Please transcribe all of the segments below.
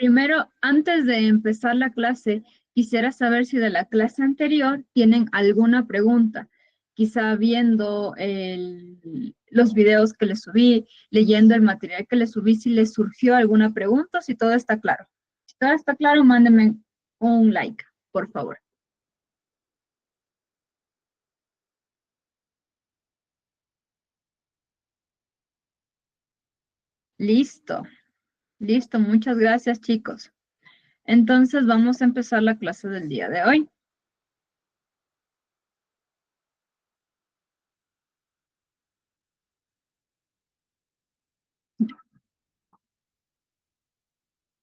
Primero, antes de empezar la clase, quisiera saber si de la clase anterior tienen alguna pregunta. Quizá viendo los videos que les subí, leyendo el material que les subí, si les surgió alguna pregunta, si todo está claro. Si todo está claro, mándenme un like, por favor. Listo, listo. Muchas gracias, chicos. Entonces, vamos a empezar la clase del día de hoy.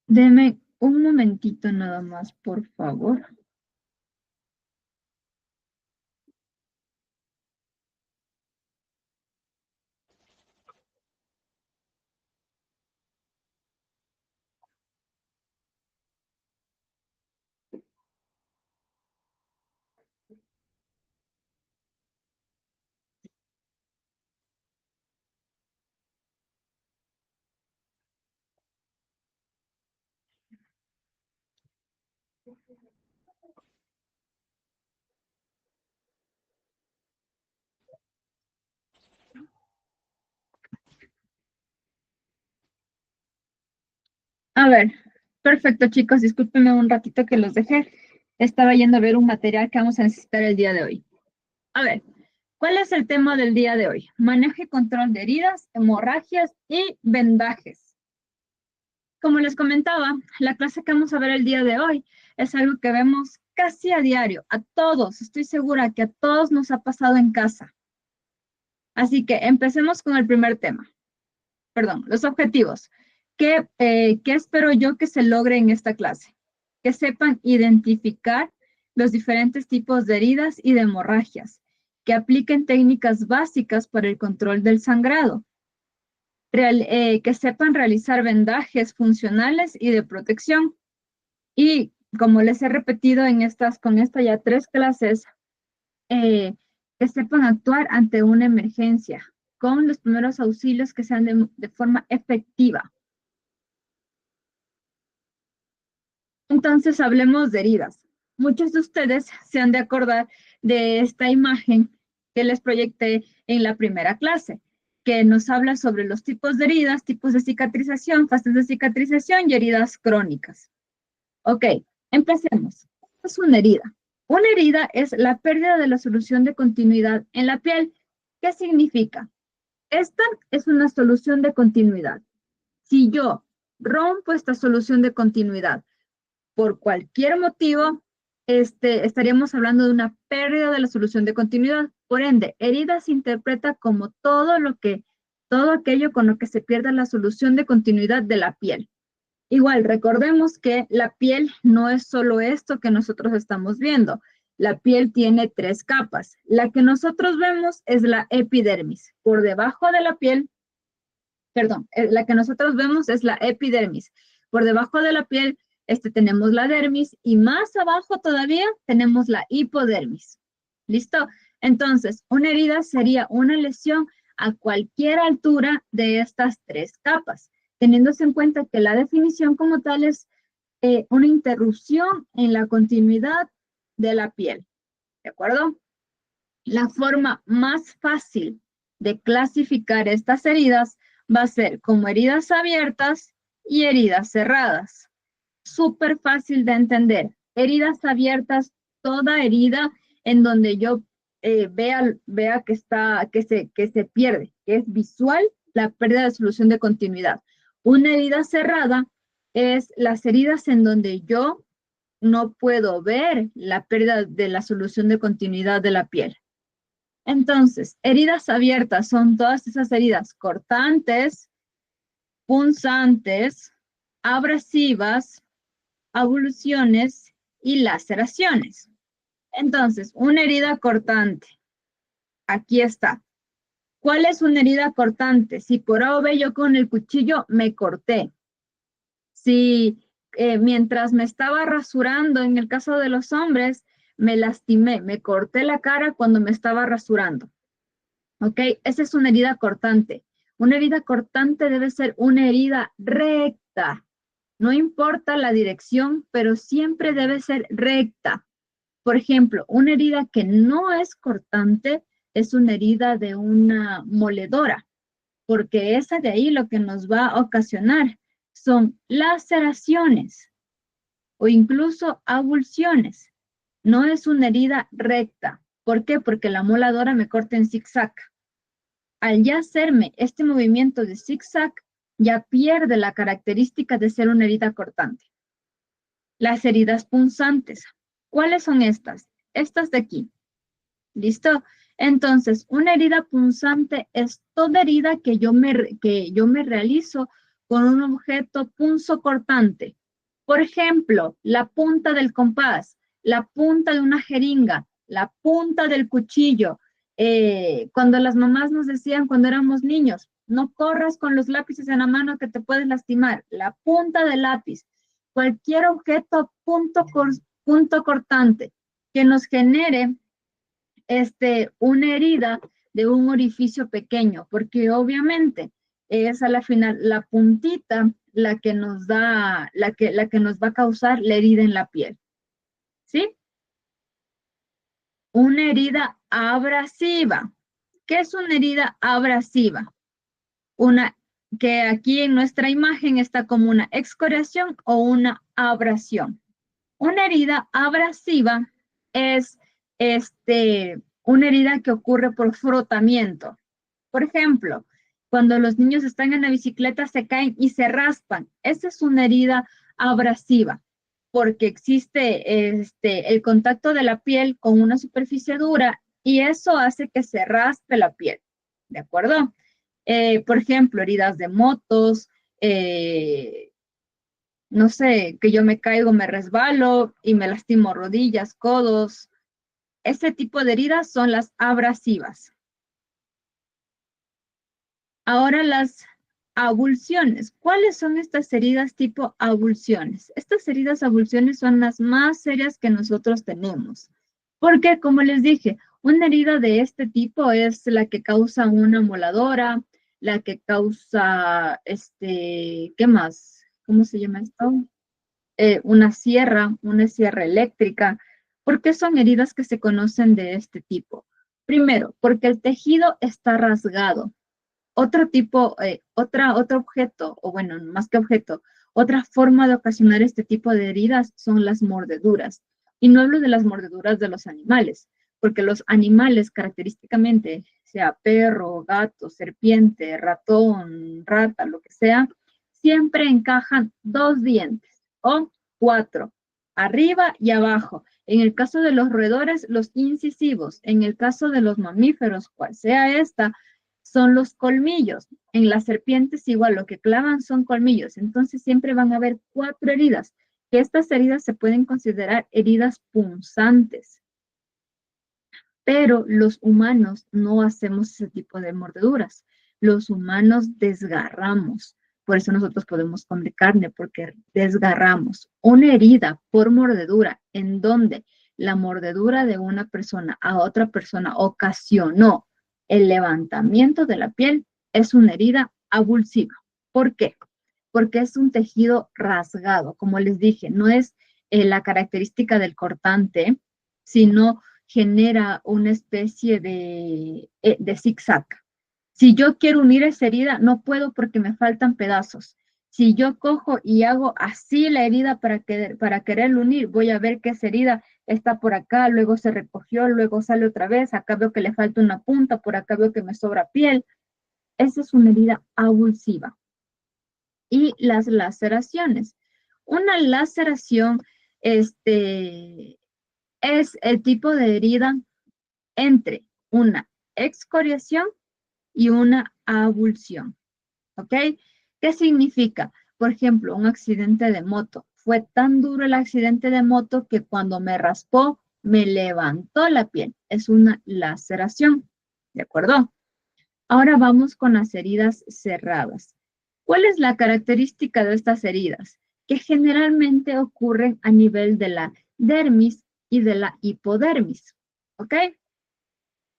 Deme un momentito nada más, por favor. A ver, perfecto, chicos. Discúlpenme un ratito que los dejé. Estaba yendo a ver un material que vamos a necesitar el día de hoy. A ver, ¿cuál es el tema del día de hoy? Manejo y control de heridas, hemorragias y vendajes. Como les comentaba, la clase que vamos a ver el día de hoy es algo que vemos casi a diario. A todos, estoy segura que a todos nos ha pasado en casa. Así que empecemos con el primer tema. Perdón, los objetivos. ¿Qué espero yo que se logre en esta clase? Que sepan identificar los diferentes tipos de heridas y de hemorragias, que apliquen técnicas básicas para el control del sangrado, que sepan realizar vendajes funcionales y de protección. Y como les he repetido con esta ya 3 clases, que sepan actuar ante una emergencia con los primeros auxilios que sean de forma efectiva. Entonces, hablemos de heridas. Muchos de ustedes se han de acordar de esta imagen que les proyecté en la primera clase, que nos habla sobre los tipos de heridas, tipos de cicatrización, fases de cicatrización y heridas crónicas. Ok, empecemos. ¿Qué es una herida? Una herida es la pérdida de la solución de continuidad en la piel. ¿Qué significa? Esta es una solución de continuidad. Si yo rompo esta solución de continuidad por cualquier motivo, estaríamos hablando de una pérdida de la solución de continuidad. Por ende, herida se interpreta como todo aquello con lo que se pierda la solución de continuidad de la piel. Igual, recordemos que la piel no es solo esto que nosotros estamos viendo. La piel tiene 3 capas. La que nosotros vemos es la epidermis. Por debajo de la piel, perdón, la que nosotros vemos es la epidermis. Por debajo de la piel tenemos la dermis y más abajo todavía tenemos la hipodermis. ¿Listo? Entonces, una herida sería una lesión a cualquier altura de estas 3 capas, teniéndose en cuenta que la definición como tal es una interrupción en la continuidad de la piel. ¿De acuerdo? La forma más fácil de clasificar estas heridas va a ser como heridas abiertas y heridas cerradas. Súper fácil de entender. Heridas abiertas, toda herida en donde yo vea que se pierde, que es visual la pérdida de solución de continuidad. Una herida cerrada es las heridas en donde yo no puedo ver la pérdida de la solución de continuidad de la piel. Entonces, heridas abiertas son todas esas heridas cortantes, punzantes, abrasivas, abulsiones y laceraciones. Entonces, una herida cortante. Aquí está. ¿Cuál es una herida cortante? Si por A o B yo con el cuchillo me corté. Si mientras me estaba rasurando, en el caso de los hombres, me lastimé, me corté la cara cuando me estaba rasurando. ¿Ok? Esa es una herida cortante. Una herida cortante debe ser una herida recta. No importa la dirección, pero siempre debe ser recta. Por ejemplo, una herida que no es cortante es una herida de una moledora, porque esa de ahí lo que nos va a ocasionar son laceraciones o incluso avulsiones. No es una herida recta. ¿Por qué? Porque la moladora me corta en zigzag. Al ya hacerme este movimiento de zigzag, ya pierde la característica de ser una herida cortante. Las heridas punzantes. ¿Cuáles son estas? Estas de aquí. ¿Listo? Entonces, una herida punzante es toda herida que yo me realizo con un objeto punzocortante. Por ejemplo, la punta del compás, la punta de una jeringa, la punta del cuchillo. Cuando las mamás nos decían cuando éramos niños, no corras con los lápices en la mano que te puedes lastimar. La punta del lápiz, cualquier objeto punto cortante que nos genere una herida de un orificio pequeño, porque obviamente es a la final la puntita la que nos da, la que nos va a causar la herida en la piel, ¿sí? Una herida abrasiva. ¿Qué es una herida abrasiva? Una que aquí en nuestra imagen está como una excoriación o una abrasión. Una herida abrasiva es una herida que ocurre por frotamiento. Por ejemplo, cuando los niños están en la bicicleta se caen y se raspan. Esa es una herida abrasiva porque existe el contacto de la piel con una superficie dura y eso hace que se raspe la piel. ¿De acuerdo? Por ejemplo, heridas de motos, no sé, que yo me caigo, me resbalo y me lastimo rodillas, codos. Ese tipo de heridas son las abrasivas. Ahora las avulsiones. ¿Cuáles son estas heridas tipo avulsiones? Estas heridas avulsiones son las más serias que nosotros tenemos. Porque, como les dije, una herida de este tipo es la que causa una moladora, la que causa, ¿qué más? ¿Cómo se llama esto? Una sierra eléctrica. ¿Por qué son heridas que se conocen de este tipo? Primero, porque el tejido está rasgado. Otro tipo, otro objeto, o bueno, más que objeto, otra forma de ocasionar este tipo de heridas son las mordeduras. Y no hablo de las mordeduras de los animales, porque los animales característicamente, sea perro, gato, serpiente, ratón, rata, lo que sea, siempre encajan dos dientes o cuatro, arriba y abajo. En el caso de los roedores, los incisivos. En el caso de los mamíferos, cual sea esta, son los colmillos. En las serpientes igual, lo que clavan son colmillos. Entonces siempre van a haber cuatro heridas, que estas heridas se pueden considerar heridas punzantes. Pero los humanos no hacemos ese tipo de mordeduras. Los humanos desgarramos. Por eso nosotros podemos comer carne, porque desgarramos. Una herida por mordedura en donde la mordedura de una persona a otra persona ocasionó el levantamiento de la piel, es una herida avulsiva. ¿Por qué? Porque es un tejido rasgado. Como les dije, no es la característica del cortante, sino genera una especie de zigzag. Si yo quiero unir esa herida, no puedo porque me faltan pedazos. Si yo cojo y hago así la herida para quererlo unir, voy a ver que esa herida está por acá, luego se recogió, luego sale otra vez, acá veo que le falta una punta, por acá veo que me sobra piel. Esa es una herida avulsiva. Y las laceraciones. Una laceración es el tipo de herida entre una excoriación y una avulsión. ¿Ok? ¿Qué significa? Por ejemplo, un accidente de moto. Fue tan duro el accidente de moto que cuando me raspó, me levantó la piel. Es una laceración. ¿De acuerdo? Ahora vamos con las heridas cerradas. ¿Cuál es la característica de estas heridas? Que generalmente ocurren a nivel de la dermis y de la hipodermis. ¿Ok?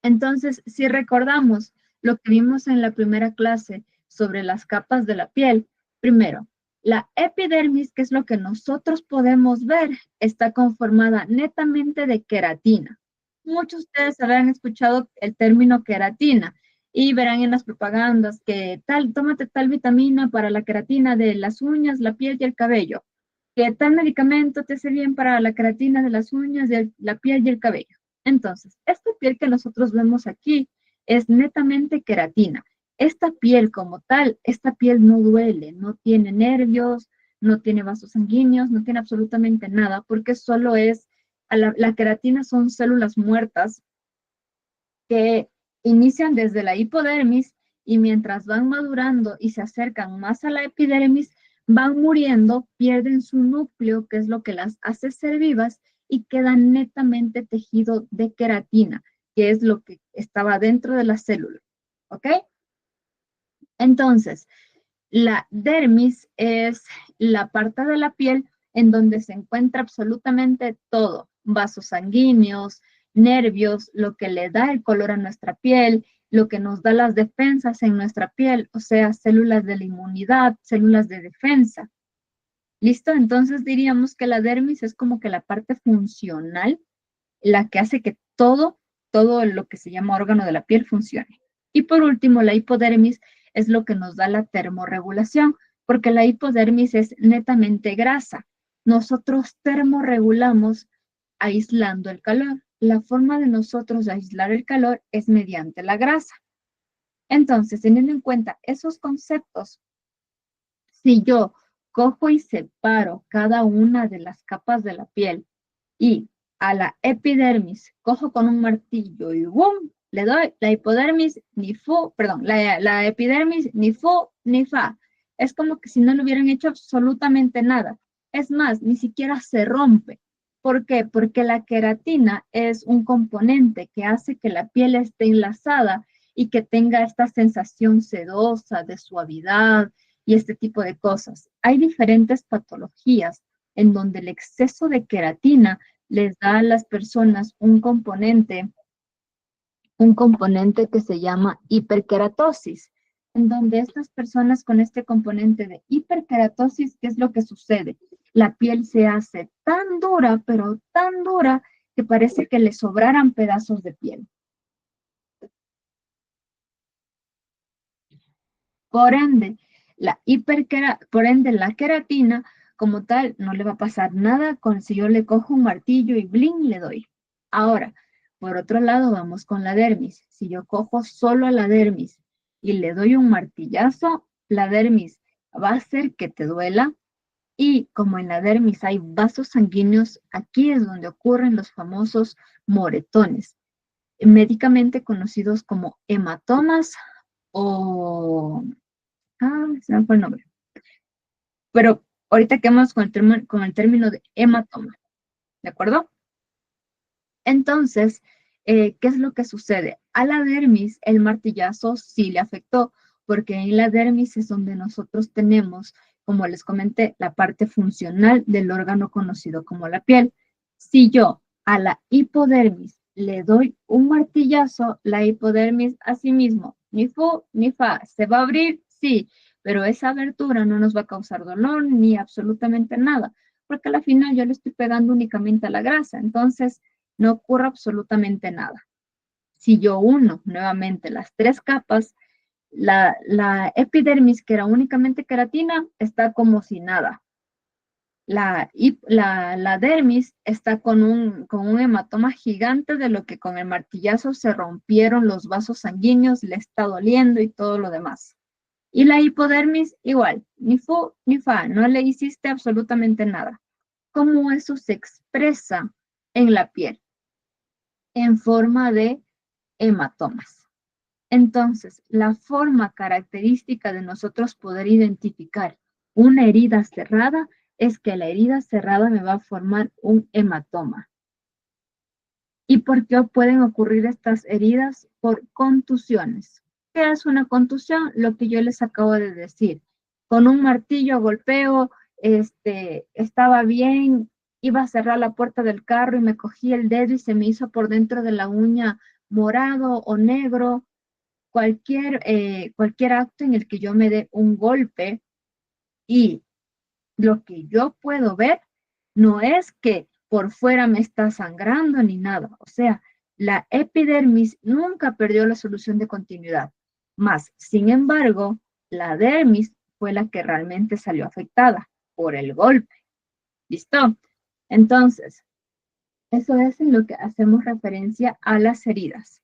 Entonces, si recordamos lo que vimos en la primera clase sobre las capas de la piel, primero, La epidermis, que es lo que nosotros podemos ver, está conformada netamente de queratina. Muchos de ustedes habrán escuchado el término queratina y verán en las propagandas que tómate tal vitamina para la queratina de las uñas, la piel y el cabello, que tal medicamento te hace bien para la queratina de las uñas, de la piel y el cabello. Entonces, esta piel que nosotros vemos aquí es netamente queratina. Esta piel como tal, esta piel no duele, no tiene nervios, no tiene vasos sanguíneos, no tiene absolutamente nada, porque solo es, la queratina son células muertas que inician desde la hipodermis y mientras van madurando y se acercan más a la epidermis, van muriendo, pierden su núcleo, que es lo que las hace ser vivas, y quedan netamente tejido de queratina, que es lo que estaba dentro de la célula. ¿Ok? Entonces, la dermis es la parte de la piel en donde se encuentra absolutamente todo, vasos sanguíneos, nervios, lo que le da el color a nuestra piel, lo que nos da las defensas en nuestra piel, o sea, células de la inmunidad, células de defensa. ¿Listo? Entonces diríamos que la dermis es como que la parte funcional, la que hace que todo lo que se llama órgano de la piel funcione. Y por último, la hipodermis es lo que nos da la termorregulación, porque la hipodermis es netamente grasa. Nosotros termorregulamos aislando el calor. La forma de nosotros aislar el calor es mediante la grasa. Entonces, teniendo en cuenta esos conceptos, si yo cojo y separo cada una de las capas de la piel y a la epidermis cojo con un martillo y ¡boom! Le doy la hipodermis ni fu, perdón, la epidermis ni fu ni fa. Es como que si no le hubieran hecho absolutamente nada. Es más, ni siquiera se rompe. ¿Por qué? Porque la queratina es un componente que hace que la piel esté enlazada y que tenga esta sensación sedosa de suavidad y este tipo de cosas. Hay diferentes patologías en donde el exceso de queratina les da a las personas un componente que se llama hiperkeratosis, en donde estas personas con este componente de hiperkeratosis, ¿qué es lo que sucede? La piel se hace tan dura, pero tan dura, que parece que le sobraran pedazos de piel. Por ende, por ende, la queratina como tal no le va a pasar nada con si yo le cojo un martillo y bling le doy. Ahora, por otro lado, vamos con la dermis. Si yo cojo solo a la dermis y le doy un martillazo, la dermis va a hacer que te duela y como en la dermis hay vasos sanguíneos, aquí es donde ocurren los famosos moretones, médicamente conocidos como hematomas o se me fue el nombre. Pero ahorita quedamos con el término de hematoma, ¿de acuerdo? Entonces, ¿qué es lo que sucede? A la dermis el martillazo sí le afectó, porque en la dermis es donde nosotros tenemos, como les comenté, la parte funcional del órgano conocido como la piel. Si yo a la hipodermis le doy un martillazo, la hipodermis asimismo, ni fu ni fa, ¿se va a abrir? Sí, pero esa abertura no nos va a causar dolor ni absolutamente nada, porque al final yo le estoy pegando únicamente a la grasa. Entonces, no ocurre absolutamente nada. Si yo uno nuevamente las tres capas, epidermis, que era únicamente queratina, está como si nada. La dermis está con un hematoma gigante de lo que con el martillazo se rompieron los vasos sanguíneos, le está doliendo y todo lo demás. Y la hipodermis igual, ni fu ni fa, no le hiciste absolutamente nada. ¿Cómo eso se expresa en la piel? En forma de hematomas. Entonces, la forma característica de nosotros poder identificar una herida cerrada es que la herida cerrada me va a formar un hematoma. ¿Y por qué pueden ocurrir estas heridas? Por contusiones. ¿Qué es una contusión? Lo que yo les acabo de decir. Con un martillo golpeo, estaba bien, iba a cerrar la puerta del carro y me cogí el dedo y se me hizo por dentro de la uña morado o negro. Cualquier acto en el que yo me dé un golpe y lo que yo puedo ver no es que por fuera me está sangrando ni nada. O sea, la epidermis nunca perdió la solución de continuidad. Más, sin embargo, la dermis fue la que realmente salió afectada por el golpe. ¿Listo? Entonces, eso es en lo que hacemos referencia a las heridas.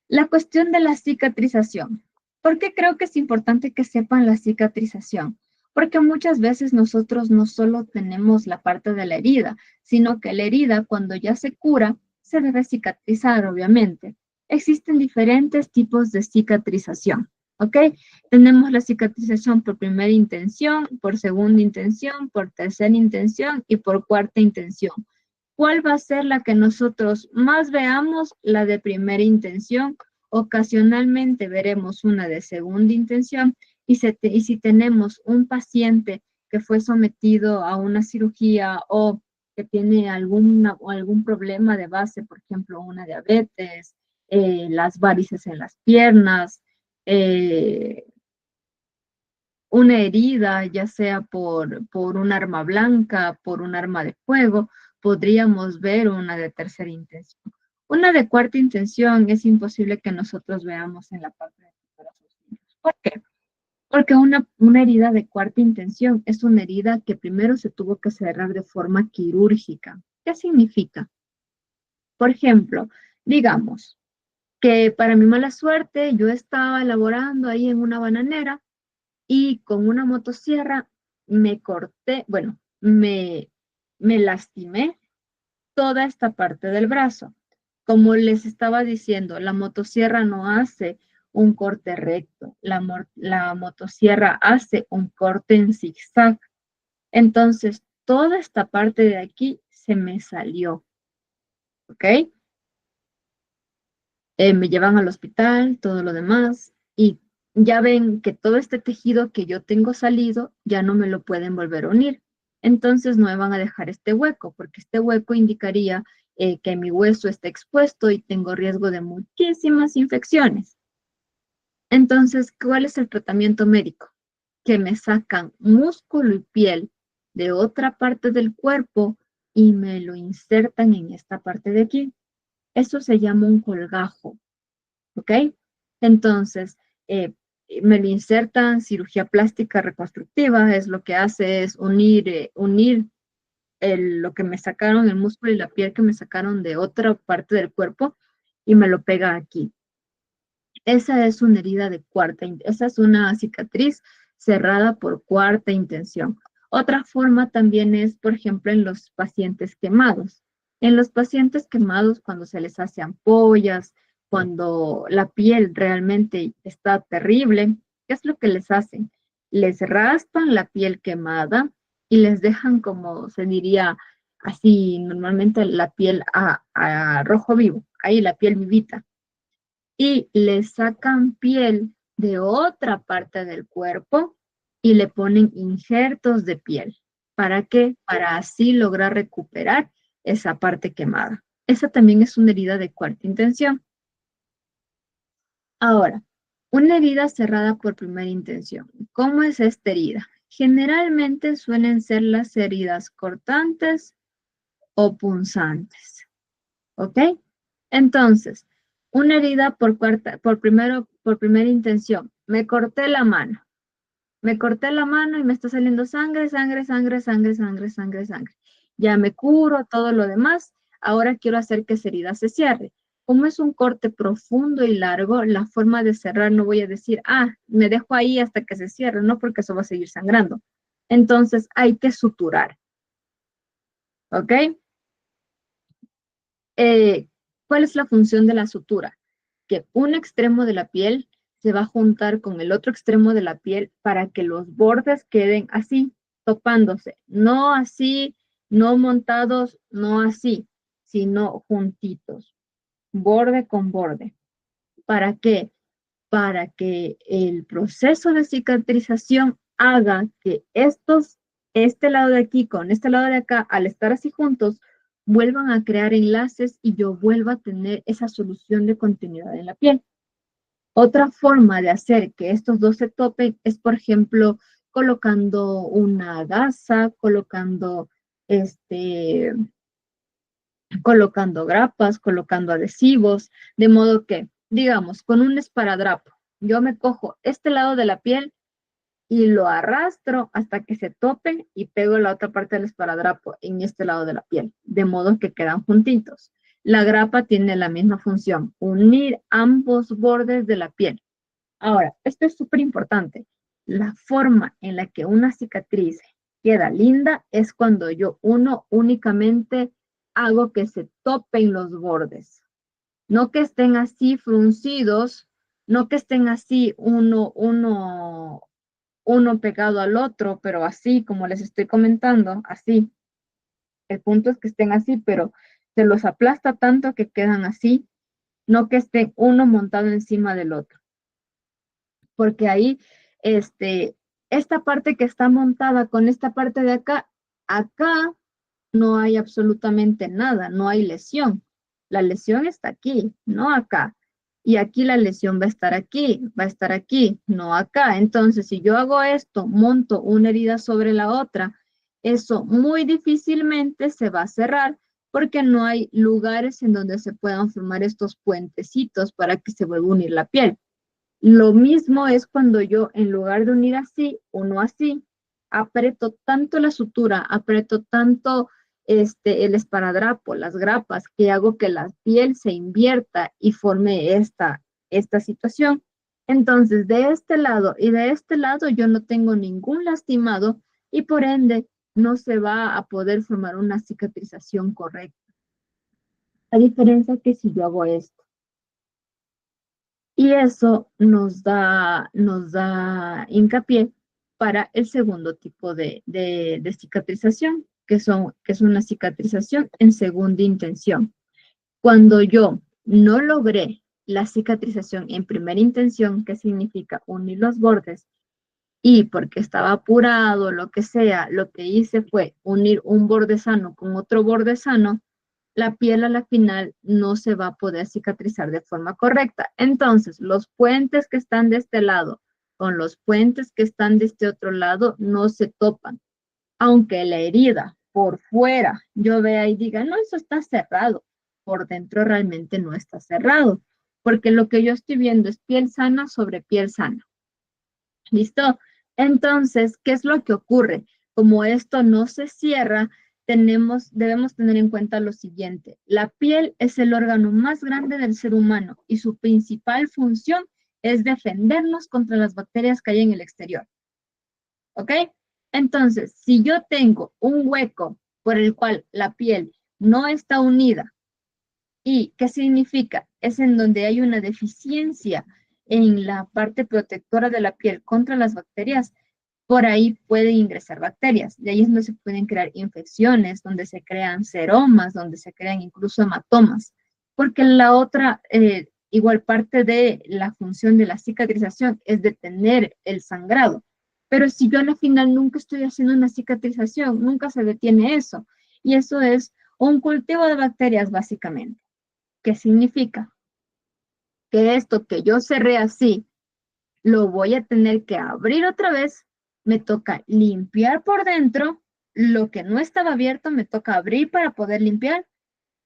La cuestión de la cicatrización. ¿Por qué creo que es importante que sepan la cicatrización? Porque muchas veces nosotros no solo tenemos la parte de la herida, sino que la herida cuando ya se cura, se debe cicatrizar, obviamente. Existen diferentes tipos de cicatrización, ¿ok? Tenemos la cicatrización por primera intención, por segunda intención, por tercera intención y por cuarta intención. ¿Cuál va a ser la que nosotros más veamos? La de primera intención. Ocasionalmente veremos una de segunda intención y si tenemos un paciente que fue sometido a una cirugía o que tiene algún problema de base, por ejemplo, una diabetes, las varices en las piernas, una herida, ya sea por un arma blanca, por un arma de fuego, podríamos ver una de tercera intención. Una de cuarta intención es imposible que nosotros veamos en la parte de los auxilios. ¿Por qué? Porque una herida de cuarta intención es una herida que primero se tuvo que cerrar de forma quirúrgica. ¿Qué significa? Por ejemplo, digamos que para mi mala suerte yo estaba laborando ahí en una bananera y con una motosierra me corté, bueno, me lastimé toda esta parte del brazo. Como les estaba diciendo, la motosierra no hace un corte recto, la motosierra hace un corte en zigzag. Entonces, toda esta parte de aquí se me salió, ¿ok? Me llevan al hospital, todo lo demás, y ya ven que todo este tejido que yo tengo salido ya no me lo pueden volver a unir. Entonces no me van a dejar este hueco, porque este hueco indicaría que mi hueso está expuesto y tengo riesgo de muchísimas infecciones. Entonces, ¿cuál es el tratamiento médico? Que me sacan músculo y piel de otra parte del cuerpo y me lo insertan en esta parte de aquí. Eso se llama un colgajo. ¿Ok? Entonces, me lo insertan, cirugía plástica reconstructiva, es lo que hace es unir lo que me sacaron, el músculo y la piel que me sacaron de otra parte del cuerpo y me lo pega aquí. Esa es una herida de esa es una cicatriz cerrada por cuarta intención. Otra forma también es, por ejemplo, en los pacientes quemados. En los pacientes quemados, cuando se les hace ampollas, cuando la piel realmente está terrible, ¿qué es lo que les hacen? Les raspan la piel quemada y les dejan, como se diría así, normalmente la piel a rojo vivo, ahí la piel vivita y le sacan piel de otra parte del cuerpo y le ponen injertos de piel. ¿Para qué? Para así lograr recuperar esa parte quemada. Esa también es una herida de cuarta intención. Ahora, una herida cerrada por primera intención. ¿Cómo es esta herida? Generalmente suelen ser las heridas cortantes o punzantes. ¿Ok? Entonces, una herida por primera intención. Me corté la mano y me está saliendo sangre, sangre, sangre, sangre, sangre, sangre, sangre. Ya me curo, todo lo demás. Ahora quiero hacer que esa herida se cierre. Como es un corte profundo y largo, la forma de cerrar no voy a decir, me dejo ahí hasta que se cierre, no, porque eso va a seguir sangrando. Entonces hay que suturar. ¿Ok? Eh, ¿Cuál es la función de la sutura? Que un extremo de la piel se va a juntar con el otro extremo de la piel para que los bordes queden así, topándose. No así, no montados, no así, sino juntitos, borde con borde. ¿Para qué? Para que el proceso de cicatrización haga que este lado de aquí con este lado de acá, al estar así juntos, vuelvan a crear enlaces y yo vuelva a tener esa solución de continuidad en la piel. Otra forma de hacer que estos dos se topen es, por ejemplo, colocando una gasa, colocando grapas, colocando adhesivos, de modo que, digamos, con un esparadrapo, yo me cojo este lado de la piel y lo arrastro hasta que se tope y pego la otra parte del esparadrapo en este lado de la piel, de modo que quedan juntitos. La grapa tiene la misma función, unir ambos bordes de la piel. Ahora, esto es súper importante. La forma en la que una cicatriz queda linda es cuando yo únicamente hago que se topen los bordes. No que estén así fruncidos, no que estén así uno pegado al otro, pero así como les estoy comentando, así. El punto es que estén así, pero se los aplasta tanto que quedan así, no que estén uno montado encima del otro. Porque ahí, este, esta parte que está montada con esta parte de acá, acá no hay absolutamente nada, no hay lesión. La lesión está aquí, no acá. Y aquí la lesión va a estar aquí, no acá. Entonces, si yo hago esto, monto una herida sobre la otra, eso muy difícilmente se va a cerrar porque no hay lugares en donde se puedan formar estos puentecitos para que se vuelva a unir la piel. Lo mismo es cuando yo, en lugar de unir así, uno así, aprieto tanto la sutura, aprieto tanto el esparadrapo, las grapas, que hago que la piel se invierta y forme esta situación. Entonces, de este lado y de este lado yo no tengo ningún lastimado y por ende no se va a poder formar una cicatrización correcta. A diferencia que si yo hago esto. Y eso nos da hincapié para el segundo tipo de cicatrización, que es una cicatrización en segunda intención. Cuando yo no logré la cicatrización en primera intención, que significa unir los bordes, y porque estaba apurado, lo que sea, lo que hice fue unir un borde sano con otro borde sano, la piel a la final no se va a poder cicatrizar de forma correcta. Entonces, los puentes que están de este lado con los puentes que están de este otro lado no se topan. Aunque la herida por fuera yo vea y diga, no, eso está cerrado, por dentro realmente no está cerrado, porque lo que yo estoy viendo es piel sana sobre piel sana. ¿Listo? Entonces, ¿qué es lo que ocurre? Como esto no se cierra, debemos tener en cuenta lo siguiente. La piel es el órgano más grande del ser humano y su principal función es defendernos contra las bacterias que hay en el exterior. ¿Ok? Entonces, si yo tengo un hueco por el cual la piel no está unida, ¿y qué significa? Es en donde hay una deficiencia en la parte protectora de la piel contra las bacterias, por ahí pueden ingresar bacterias. De ahí es donde se pueden crear infecciones, donde se crean seromas, donde se crean incluso hematomas. Porque la otra, igual parte de la función de la cicatrización es detener el sangrado. Pero si yo al final nunca estoy haciendo una cicatrización, nunca se detiene eso. Y eso es un cultivo de bacterias básicamente. ¿Qué significa? Que esto que yo cerré así, lo voy a tener que abrir otra vez, me toca limpiar por dentro, lo que no estaba abierto me toca abrir para poder limpiar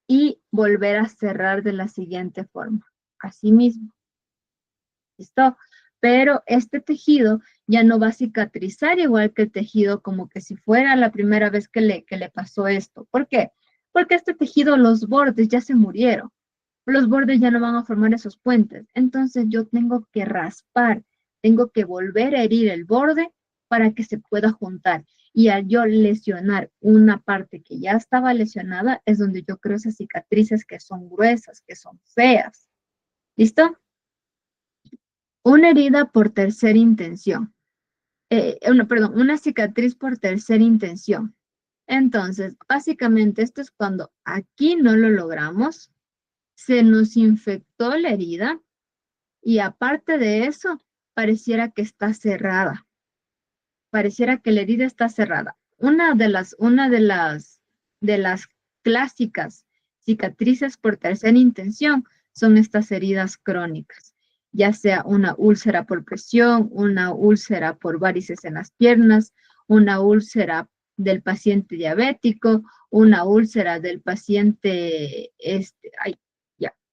y volver a cerrar de la siguiente forma, así mismo. ¿Listo? Pero este tejido ya no va a cicatrizar igual que el tejido como que si fuera la primera vez que le pasó esto. ¿Por qué? Porque este tejido, los bordes ya se murieron. Los bordes ya no van a formar esos puentes. Entonces yo tengo que raspar, tengo que volver a herir el borde para que se pueda juntar. Y al yo lesionar una parte que ya estaba lesionada, es donde yo creo esas cicatrices que son gruesas, que son feas. ¿Listo? Una herida por tercera intención. Perdón, una cicatriz por tercera intención. Entonces, básicamente esto es cuando aquí no lo logramos, se nos infectó la herida y aparte de eso, pareciera que está cerrada. Pareciera que la herida está cerrada. Una de las clásicas cicatrices por tercera intención son estas heridas crónicas. ya sea una úlcera por presión, una úlcera por varices en las piernas, una úlcera del paciente diabético, una úlcera del paciente,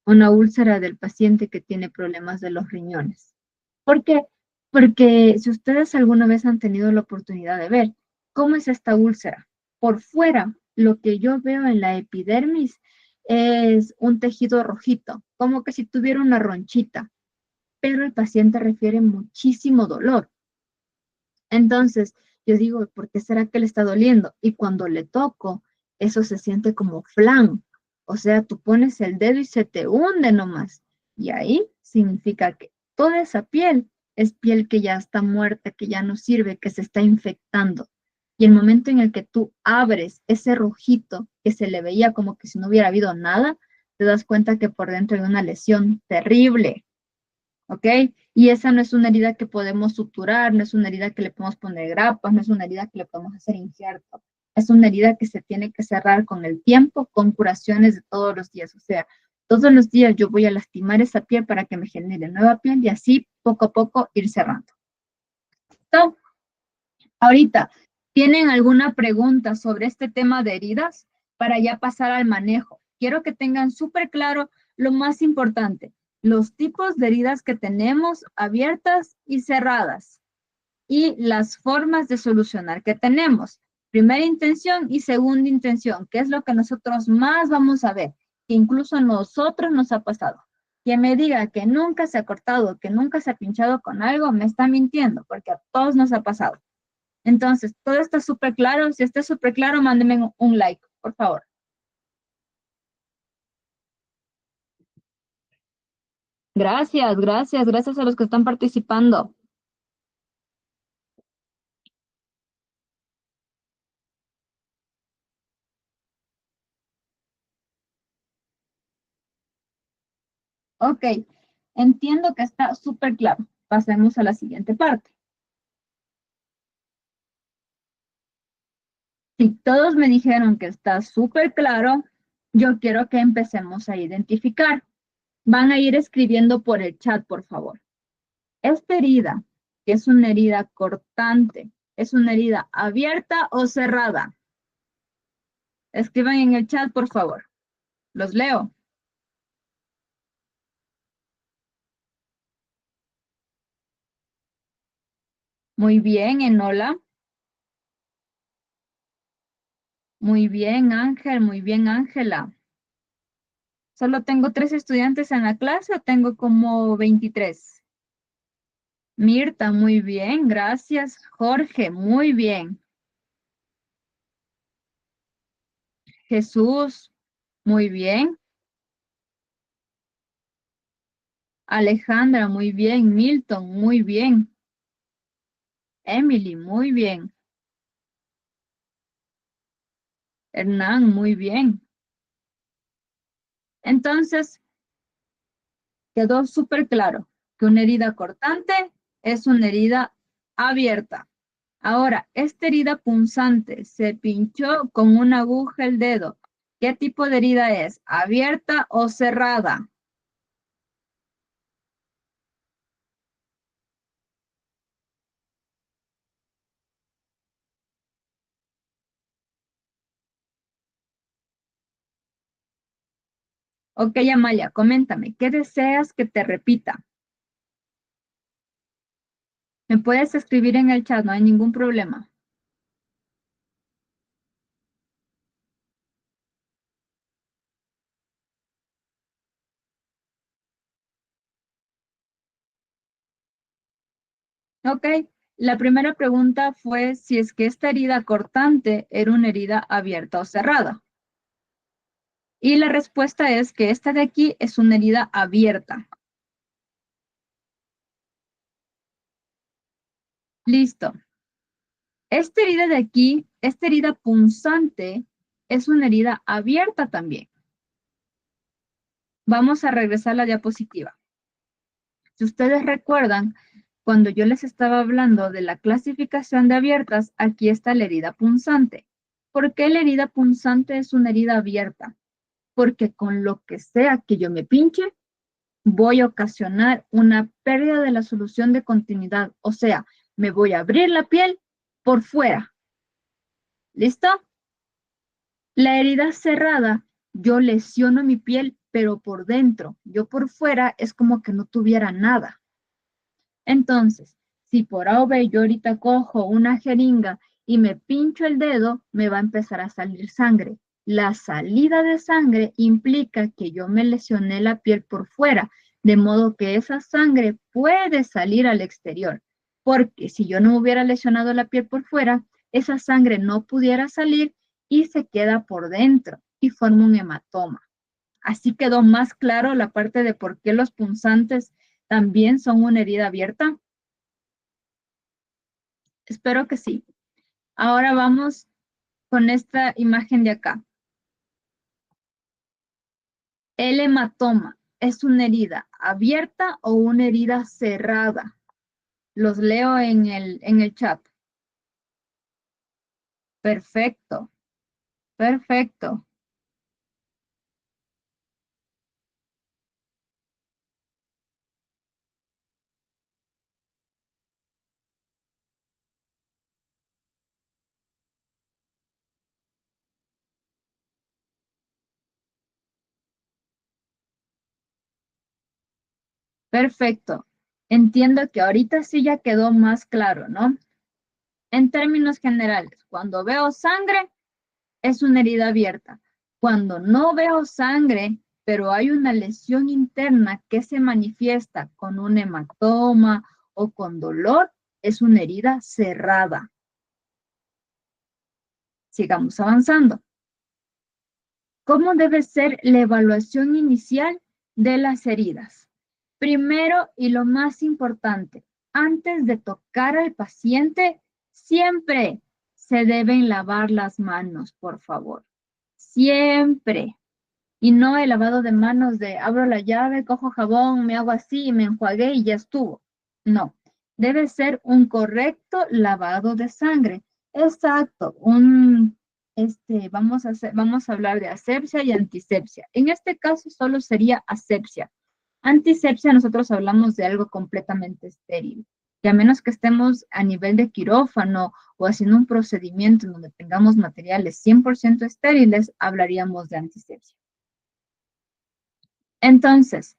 una úlcera del paciente que tiene problemas de los riñones. ¿Por qué? Porque si ustedes alguna vez han tenido la oportunidad de ver cómo es esta úlcera, por fuera, lo que yo veo en la epidermis es un tejido rojito, como que si tuviera una ronchita, pero el paciente refiere muchísimo dolor. Entonces, yo digo, ¿por qué será que le está doliendo? Y cuando le toco, eso se siente como flan. O sea, tú pones el dedo y se te hunde nomás. Y ahí significa que toda esa piel es piel que ya está muerta, que ya no sirve, que se está infectando. Y el momento en el que tú abres ese rojito que se le veía como que si no hubiera habido nada, te das cuenta que por dentro hay una lesión terrible. ¿Ok? Y esa no es una herida que podemos suturar, no es una herida que le podemos poner grapas, no es una herida que le podemos hacer injerto. Es una herida que se tiene que cerrar con el tiempo, con curaciones de todos los días. O sea, todos los días yo voy a lastimar esa piel para que me genere nueva piel y así poco a poco ir cerrando. ¿Listo? Ahorita, ¿tienen alguna pregunta sobre este tema de heridas para ya pasar al manejo? Quiero que tengan súper claro lo más importante, los tipos de heridas que tenemos abiertas y cerradas y las formas de solucionar que tenemos. Primera intención y segunda intención, que es lo que nosotros más vamos a ver, que incluso a nosotros nos ha pasado. Quien me diga que nunca se ha cortado, que nunca se ha pinchado con algo, me está mintiendo, porque a todos nos ha pasado. Entonces, todo está súper claro. Si está súper claro, mándenme un like, por favor. Gracias, gracias, gracias a los que están participando. Ok, entiendo que está súper claro. Pasemos a la siguiente parte. Si todos me dijeron que está súper claro, yo quiero que empecemos a identificar. Van a ir escribiendo por el chat, por favor. Esta herida, que es una herida cortante, ¿es una herida abierta o cerrada? Escriban en el chat, por favor. Los leo. Muy bien, Enola. Muy bien, Ángel. Muy bien, Ángela. ¿Solo tengo 3 estudiantes en la clase o tengo como 23? Mirta, muy bien, gracias. Jorge, muy bien. Jesús, muy bien. Alejandra, muy bien. Milton, muy bien. Emily, muy bien. Hernán, muy bien. Entonces, quedó súper claro que una herida cortante es una herida abierta. Ahora, esta herida punzante se pinchó con una aguja el dedo. ¿Qué tipo de herida es? ¿Abierta o cerrada? Ok, Amaya, coméntame, ¿qué deseas que te repita? Me puedes escribir en el chat, no hay ningún problema. Ok, la primera pregunta fue si es que esta herida cortante era una herida abierta o cerrada. Y la respuesta es que esta de aquí es una herida abierta. Listo. Esta herida de aquí, esta herida punzante, es una herida abierta también. Vamos a regresar a la diapositiva. Si ustedes recuerdan, cuando yo les estaba hablando de la clasificación de abiertas, aquí está la herida punzante. ¿Por qué la herida punzante es una herida abierta? Porque con lo que sea que yo me pinche, voy a ocasionar una pérdida de la solución de continuidad. O sea, me voy a abrir la piel por fuera. ¿Listo? La herida cerrada, yo lesiono mi piel, pero por dentro. Yo por fuera es como que no tuviera nada. Entonces, si por A o B yo ahorita cojo una jeringa y me pincho el dedo, me va a empezar a salir sangre. La salida de sangre implica que yo me lesioné la piel por fuera, de modo que esa sangre puede salir al exterior. Porque si yo no hubiera lesionado la piel por fuera, esa sangre no pudiera salir y se queda por dentro y forma un hematoma. Así quedó más claro la parte de por qué los punzantes también son una herida abierta. Espero que sí. Ahora vamos con esta imagen de acá. El hematoma, ¿es una herida abierta o una herida cerrada? Los leo en el chat. Perfecto, perfecto, perfecto. Entiendo que ahorita sí ya quedó más claro, ¿no? En términos generales, cuando veo sangre, es una herida abierta. Cuando no veo sangre, pero hay una lesión interna que se manifiesta con un hematoma o con dolor, es una herida cerrada. Sigamos avanzando. ¿Cómo debe ser la evaluación inicial de las heridas? Primero y lo más importante, antes de tocar al paciente, siempre se deben lavar las manos, por favor. Siempre. Y no el lavado de manos de abro la llave, cojo jabón, me hago así y me enjuagué y ya estuvo. No, debe ser un correcto lavado de sangre. Exacto, vamos a hablar de asepsia y antisepsia. En este caso solo sería asepsia. Antisepsia nosotros hablamos de algo completamente estéril, que a menos que estemos a nivel de quirófano o haciendo un procedimiento en donde tengamos materiales 100% estériles, hablaríamos de antisepsia. Entonces,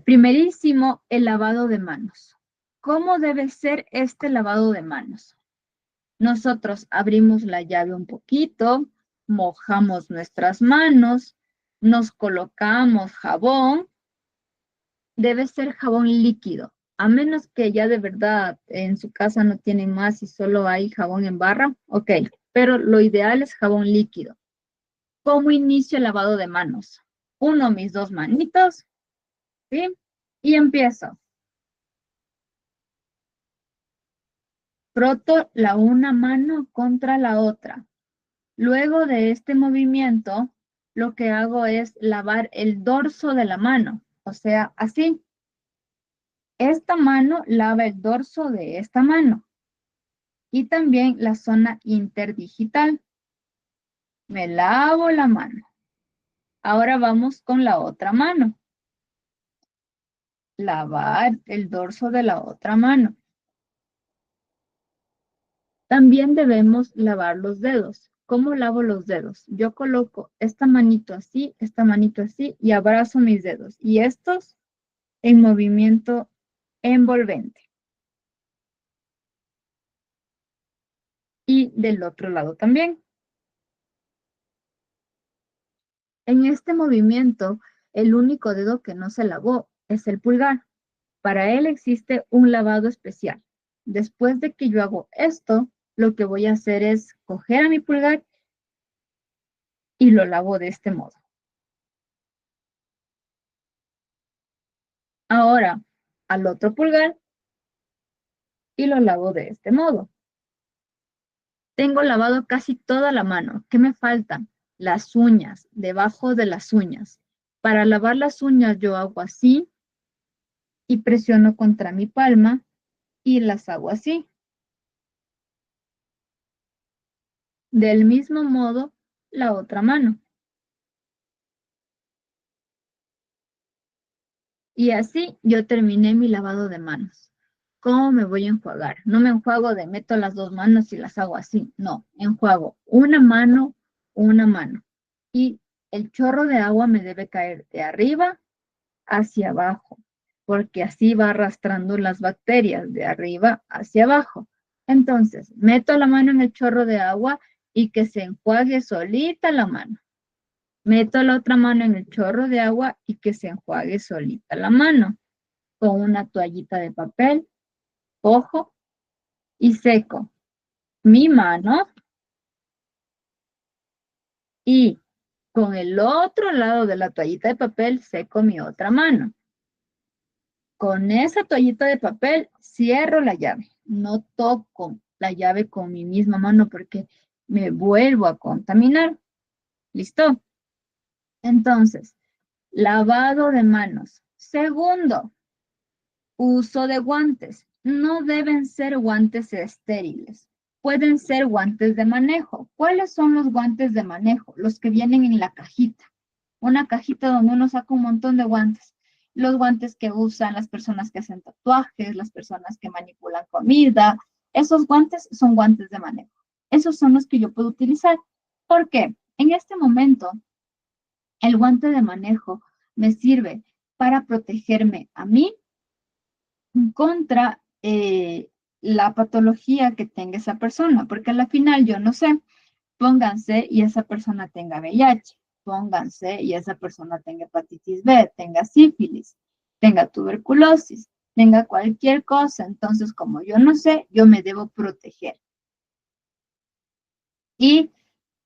primerísimo, el lavado de manos. ¿Cómo debe ser este lavado de manos? Nosotros abrimos la llave un poquito, mojamos nuestras manos, nos colocamos jabón. Debe ser jabón líquido, a menos que ya de verdad en su casa no tienen más y solo hay jabón en barra, ok, pero lo ideal es jabón líquido. ¿Cómo inicio el lavado de manos? Uno mis dos manitos, ¿sí? Y empiezo. Froto la una mano contra la otra. Luego de este movimiento, lo que hago es lavar el dorso de la mano, o sea, así. Esta mano lava el dorso de esta mano y también la zona interdigital. Me lavo la mano. Ahora vamos con la otra mano. Lavar el dorso de la otra mano. También debemos lavar los dedos. ¿Cómo lavo los dedos? Yo coloco esta manito así y abrazo mis dedos. Y estos en movimiento envolvente. Y del otro lado también. En este movimiento, el único dedo que no se lavó es el pulgar. Para él existe un lavado especial. Después de que yo hago esto, lo que voy a hacer es coger a mi pulgar y lo lavo de este modo. Ahora, al otro pulgar y lo lavo de este modo. Tengo lavado casi toda la mano. ¿Qué me faltan? Las uñas, debajo de las uñas. Para lavar las uñas yo hago así y presiono contra mi palma y las hago así. Del mismo modo, la otra mano. Y así yo terminé mi lavado de manos. ¿Cómo me voy a enjuagar? No me enjuago de meto las dos manos y las hago así. No, enjuago una mano. Y el chorro de agua me debe caer de arriba hacia abajo, porque así va arrastrando las bacterias de arriba hacia abajo. Entonces, meto la mano en el chorro de agua y que se enjuague solita la mano. Meto la otra mano en el chorro de agua y que se enjuague solita la mano. Con una toallita de papel, cojo y seco mi mano y con el otro lado de la toallita de papel seco mi otra mano. Con esa toallita de papel cierro la llave. No toco la llave con mi misma mano porque me vuelvo a contaminar. ¿Listo? Entonces, lavado de manos. Segundo, uso de guantes. No deben ser guantes estériles. Pueden ser guantes de manejo. ¿Cuáles son los guantes de manejo? Los que vienen en la cajita. Una cajita donde uno saca un montón de guantes. Los guantes que usan las personas que hacen tatuajes, las personas que manipulan comida. Esos guantes son guantes de manejo. Esos son los que yo puedo utilizar. ¿Por qué? En este momento, el guante de manejo me sirve para protegerme a mí contra la patología que tenga esa persona, porque al final yo no sé, pónganse y esa persona tenga VIH, pónganse y esa persona tenga hepatitis B, tenga sífilis, tenga tuberculosis, tenga cualquier cosa, entonces como yo no sé, yo me debo proteger. Y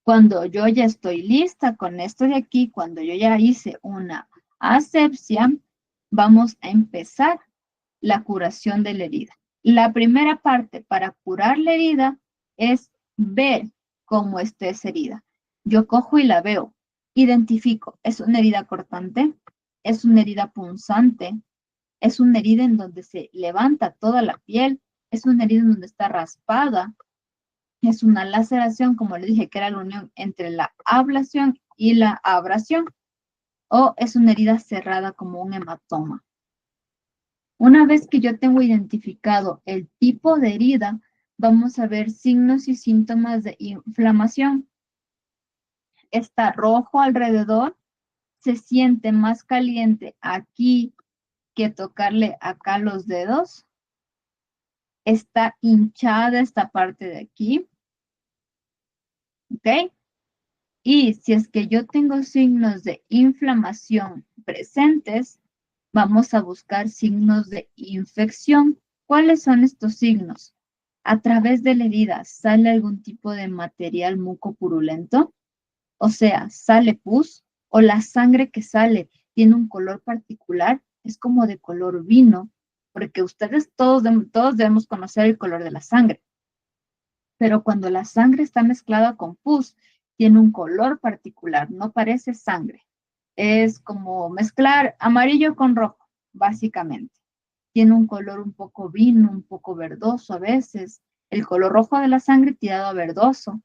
cuando yo ya estoy lista con esto de aquí, cuando yo ya hice una asepsia, vamos a empezar la curación de la herida. La primera parte para curar la herida es ver cómo está esa herida. Yo cojo y la veo, identifico, es una herida cortante, es una herida punzante, es una herida en donde se levanta toda la piel, es una herida en donde está raspada, es una laceración, como le dije, que era la unión entre la ablación y la abrasión, o es una herida cerrada como un hematoma. Una vez que yo tengo identificado el tipo de herida, vamos a ver signos y síntomas de inflamación. Está rojo alrededor, se siente más caliente aquí que tocarle acá los dedos. Está hinchada esta parte de aquí. ¿Ok? Y si es que yo tengo signos de inflamación presentes, vamos a buscar signos de infección. ¿Cuáles son estos signos? A través de la herida sale algún tipo de material mucopurulento, o sea, sale pus, o la sangre que sale tiene un color particular, es como de color vino, porque ustedes todos debemos conocer el color de la sangre. Pero cuando la sangre está mezclada con pus, tiene un color particular, no parece sangre. Es como mezclar amarillo con rojo, básicamente. Tiene un color un poco vino, un poco verdoso a veces. El color rojo de la sangre tirado a verdoso.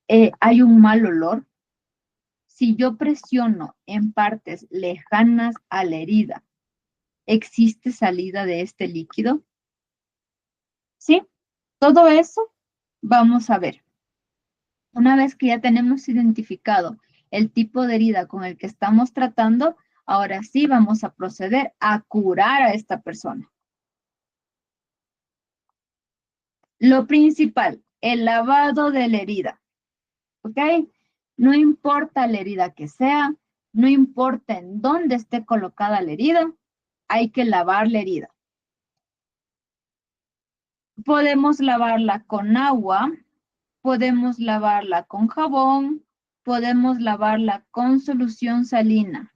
Hay un mal olor. Si yo presiono en partes lejanas a la herida, ¿existe salida de este líquido? ¿Sí? Todo eso vamos a ver. Una vez que ya tenemos identificado el tipo de herida con el que estamos tratando, ahora sí vamos a proceder a curar a esta persona. Lo principal, el lavado de la herida. ¿Ok? No importa la herida que sea, no importa en dónde esté colocada la herida, hay que lavar la herida. Podemos lavarla con agua, podemos lavarla con jabón, podemos lavarla con solución salina.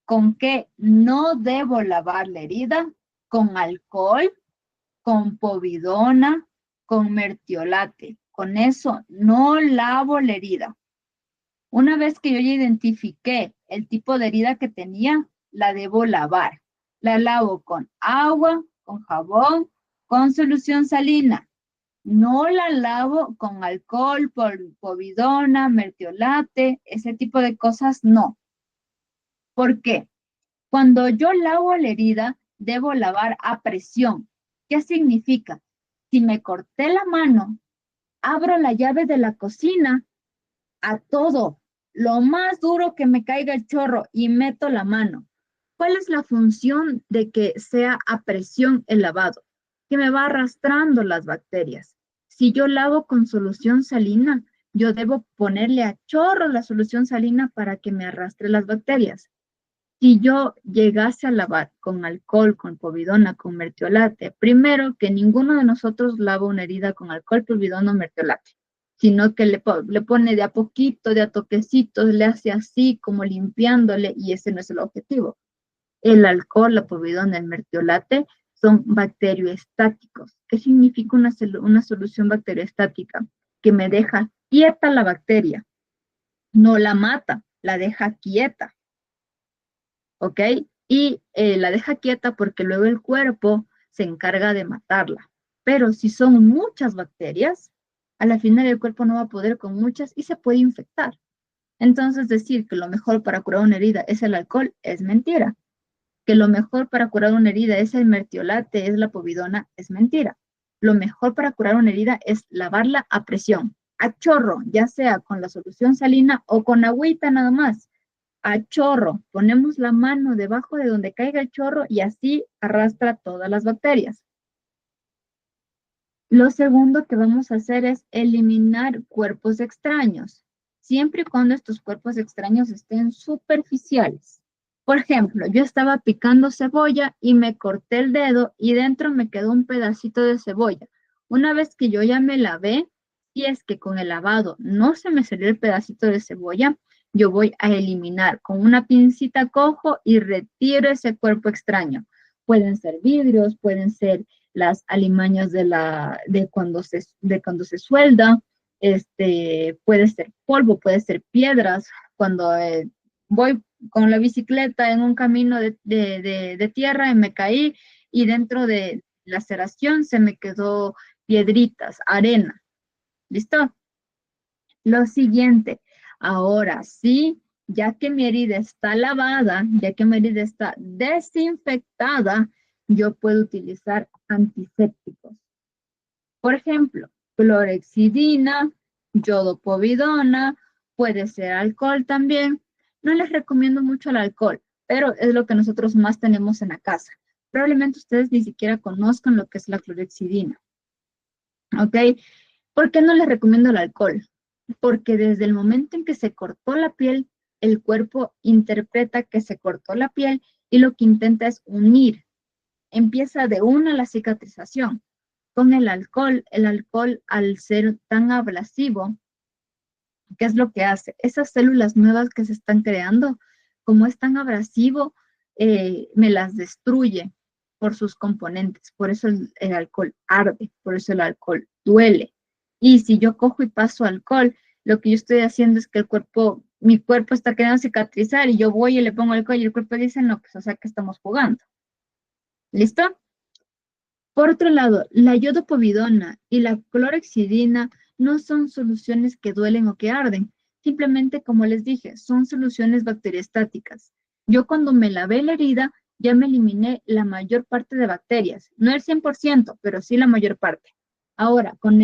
¿Con qué no debo lavar la herida? Con alcohol, con povidona, con mertiolate. Con eso no lavo la herida. Una vez que yo ya identifiqué el tipo de herida que tenía, la debo lavar. La lavo con agua, con jabón, con solución salina. No la lavo con alcohol, povidona, mertiolate, ese tipo de cosas no. ¿Por qué? Cuando yo lavo la herida, debo lavar a presión. ¿Qué significa? Si me corté la mano, abro la llave de la cocina a todo, lo más duro que me caiga el chorro y meto la mano. ¿Cuál es la función de que sea a presión el lavado? Que me va arrastrando las bacterias. Si yo lavo con solución salina, yo debo ponerle a chorro la solución salina para que me arrastre las bacterias. Si yo llegase a lavar con alcohol, con povidona, con mertiolate, primero que ninguno de nosotros lava una herida con alcohol, povidona o mertiolate, sino que le pone de a poquito, de a toquecitos, le hace así como limpiándole y ese no es el objetivo. El alcohol, la povidona, el mertiolate son bacterioestáticos. ¿Qué significa una solución bacteriostática? Que me deja quieta la bacteria, no la mata, la deja quieta. ¿Ok? Y la deja quieta porque luego el cuerpo se encarga de matarla. Pero si son muchas bacterias, a la final el cuerpo no va a poder con muchas y se puede infectar. Entonces decir que lo mejor para curar una herida es el alcohol es mentira. Que lo mejor para curar una herida es el mertiolate, es la povidona, es mentira. Lo mejor para curar una herida es lavarla a presión, a chorro, ya sea con la solución salina o con agüita nada más a chorro. Ponemos la mano debajo de donde caiga el chorro y así arrastra todas las bacterias. Lo segundo que vamos a hacer es eliminar cuerpos extraños, siempre y cuando estos cuerpos extraños estén superficiales. Por ejemplo, yo estaba picando cebolla y me corté el dedo y dentro me quedó un pedacito de cebolla. Una vez que yo ya me lavé, si es que con el lavado no se me salió el pedacito de cebolla, yo voy a eliminar con una pincita cojo y retiro ese cuerpo extraño. Pueden ser vidrios, pueden ser las alimañas de cuando se suelda, puede ser polvo, puede ser piedras. Cuando voy con la bicicleta en un camino de tierra y me caí y dentro de la laceración se me quedó piedritas, arena. ¿Listo? Lo siguiente, ahora sí, ya que mi herida está lavada, ya que mi herida está desinfectada, yo puedo utilizar antisépticos. Por ejemplo, clorexidina, yodopovidona, puede ser alcohol también. No les recomiendo mucho el alcohol, pero es lo que nosotros más tenemos en la casa. Probablemente ustedes ni siquiera conozcan lo que es la clorexidina. ¿Ok? ¿Por qué no les recomiendo el alcohol? Porque desde el momento en que se cortó la piel, el cuerpo interpreta que se cortó la piel y lo que intenta es unir. Empieza de una la cicatrización. Con el alcohol al ser tan abrasivo, ¿qué es lo que hace? Esas células nuevas que se están creando, como es tan abrasivo, me las destruye por sus componentes. Por eso el alcohol arde, por eso el alcohol duele. Y si yo cojo y paso alcohol, lo que yo estoy haciendo es que mi cuerpo está queriendo cicatrizar y yo voy y le pongo alcohol y el cuerpo dice, no, pues o sea que estamos jugando. ¿Listo? Por otro lado, la yodopovidona y la clorexidina no son soluciones que duelen o que arden. Simplemente, como les dije, son soluciones bacteriostáticas. Yo cuando me lavé la herida, ya me eliminé la mayor parte de bacterias. No el 100%, pero sí la mayor parte. Ahora, con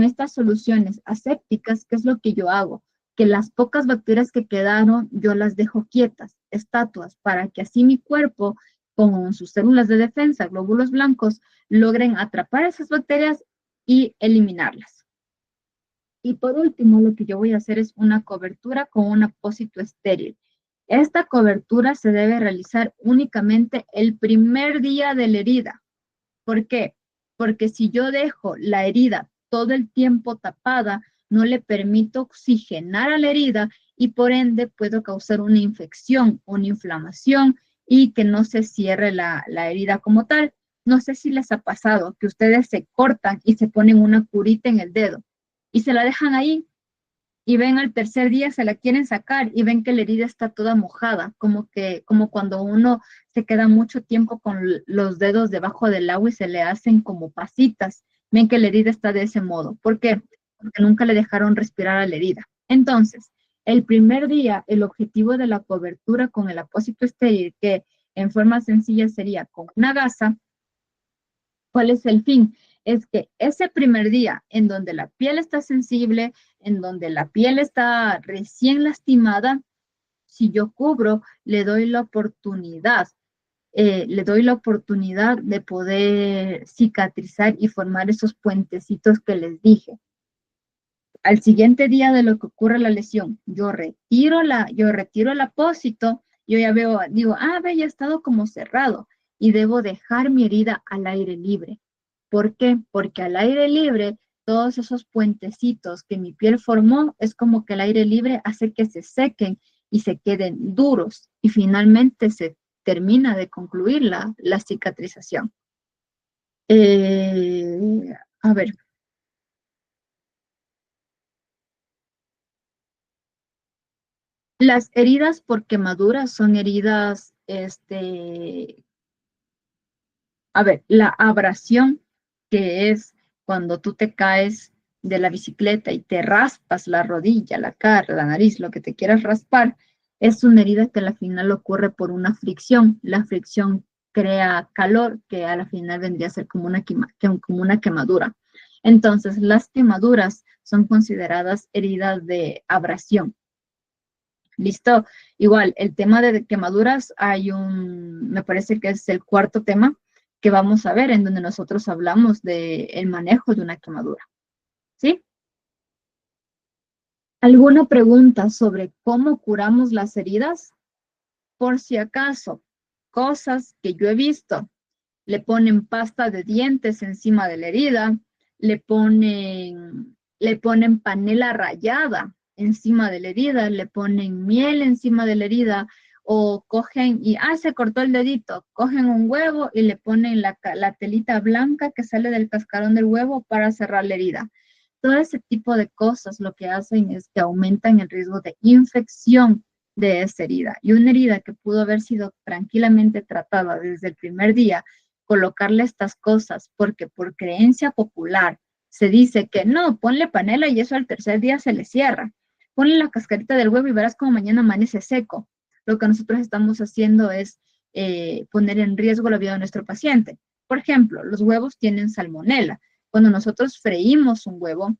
estas soluciones asépticas, ¿qué es lo que yo hago? Que las pocas bacterias que quedaron, yo las dejo quietas, estatuas, para que así mi cuerpo con sus células de defensa, glóbulos blancos, logren atrapar esas bacterias y eliminarlas. Y por último, lo que yo voy a hacer es una cobertura con un apósito estéril. Esta cobertura se debe realizar únicamente el primer día de la herida. ¿Por qué? Porque si yo dejo la herida todo el tiempo tapada, no le permito oxigenar a la herida y por ende puedo causar una infección, una inflamación y que no se cierre la herida como tal. No sé si les ha pasado que ustedes se cortan y se ponen una curita en el dedo y se la dejan ahí y ven al tercer día, se la quieren sacar y ven que la herida está toda mojada, como cuando uno se queda mucho tiempo con los dedos debajo del agua y se le hacen como pasitas. Ven que la herida está de ese modo. ¿Por qué? Porque nunca le dejaron respirar a la herida. Entonces, El primer día, el objetivo de la cobertura con el apósito estéril, que en forma sencilla sería con una gasa, ¿cuál es el fin? Es que ese primer día en donde la piel está sensible, en donde la piel está recién lastimada, si yo cubro, le doy la oportunidad de poder cicatrizar y formar esos puentecitos que les dije. Al siguiente día de lo que ocurre la lesión, yo retiro el apósito, yo ya veo, digo, ve, ya ha estado como cerrado y debo dejar mi herida al aire libre. ¿Por qué? Porque al aire libre, todos esos puentecitos que mi piel formó, es como que el aire libre hace que se sequen y se queden duros y finalmente se termina de concluir la cicatrización. A ver, las heridas por quemaduras son heridas, a ver, la abrasión, que es cuando tú te caes de la bicicleta y te raspas la rodilla, la cara, la nariz, lo que te quieras raspar, es una herida que a la final ocurre por una fricción. La fricción crea calor que a la final vendría a ser como como una quemadura. Entonces, las quemaduras son consideradas heridas de abrasión. Listo. Igual, el tema de quemaduras, me parece que es el cuarto tema que vamos a ver, en donde nosotros hablamos del manejo de una quemadura. ¿Sí? ¿Alguna pregunta sobre cómo curamos las heridas? Por si acaso, cosas que yo he visto, le ponen pasta de dientes encima de la herida, le ponen panela rallada encima de la herida, le ponen miel encima de la herida, o cogen y, se cortó el dedito, cogen un huevo y le ponen la telita blanca que sale del cascarón del huevo para cerrar la herida. Todo ese tipo de cosas lo que hacen es que aumentan el riesgo de infección de esa herida. Y una herida que pudo haber sido tranquilamente tratada desde el primer día, colocarle estas cosas, porque por creencia popular se dice que no, ponle panela y eso al tercer día se le cierra. Ponle la cascarita del huevo y verás como mañana amanece seco. Lo que nosotros estamos haciendo es poner en riesgo la vida de nuestro paciente. Por ejemplo, los huevos tienen salmonela. Cuando nosotros freímos un huevo,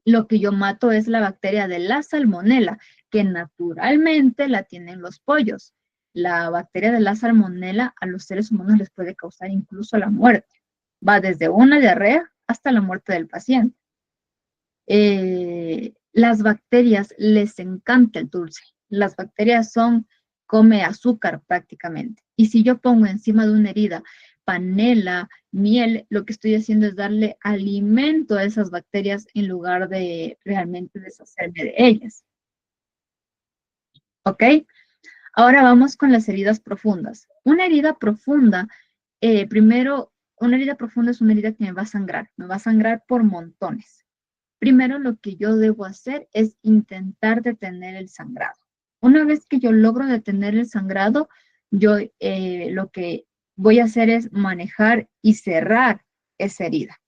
lo que yo mato es la bacteria de la salmonela, que naturalmente la tienen los pollos. La bacteria de la salmonela a los seres humanos les puede causar incluso la muerte. Va desde una diarrea hasta la muerte del paciente. Las bacterias les encanta el dulce. Las bacterias come azúcar prácticamente. Y si yo pongo encima de una herida panela, miel, lo que estoy haciendo es darle alimento a esas bacterias en lugar de realmente deshacerme de ellas. ¿Ok? Ahora vamos con las heridas profundas. Una herida profunda, primero, una herida profunda es una herida que me va a sangrar por montones. Primero lo que yo debo hacer es intentar detener el sangrado. Una vez que yo logro detener el sangrado, yo lo que voy a hacer es manejar y cerrar esa herida.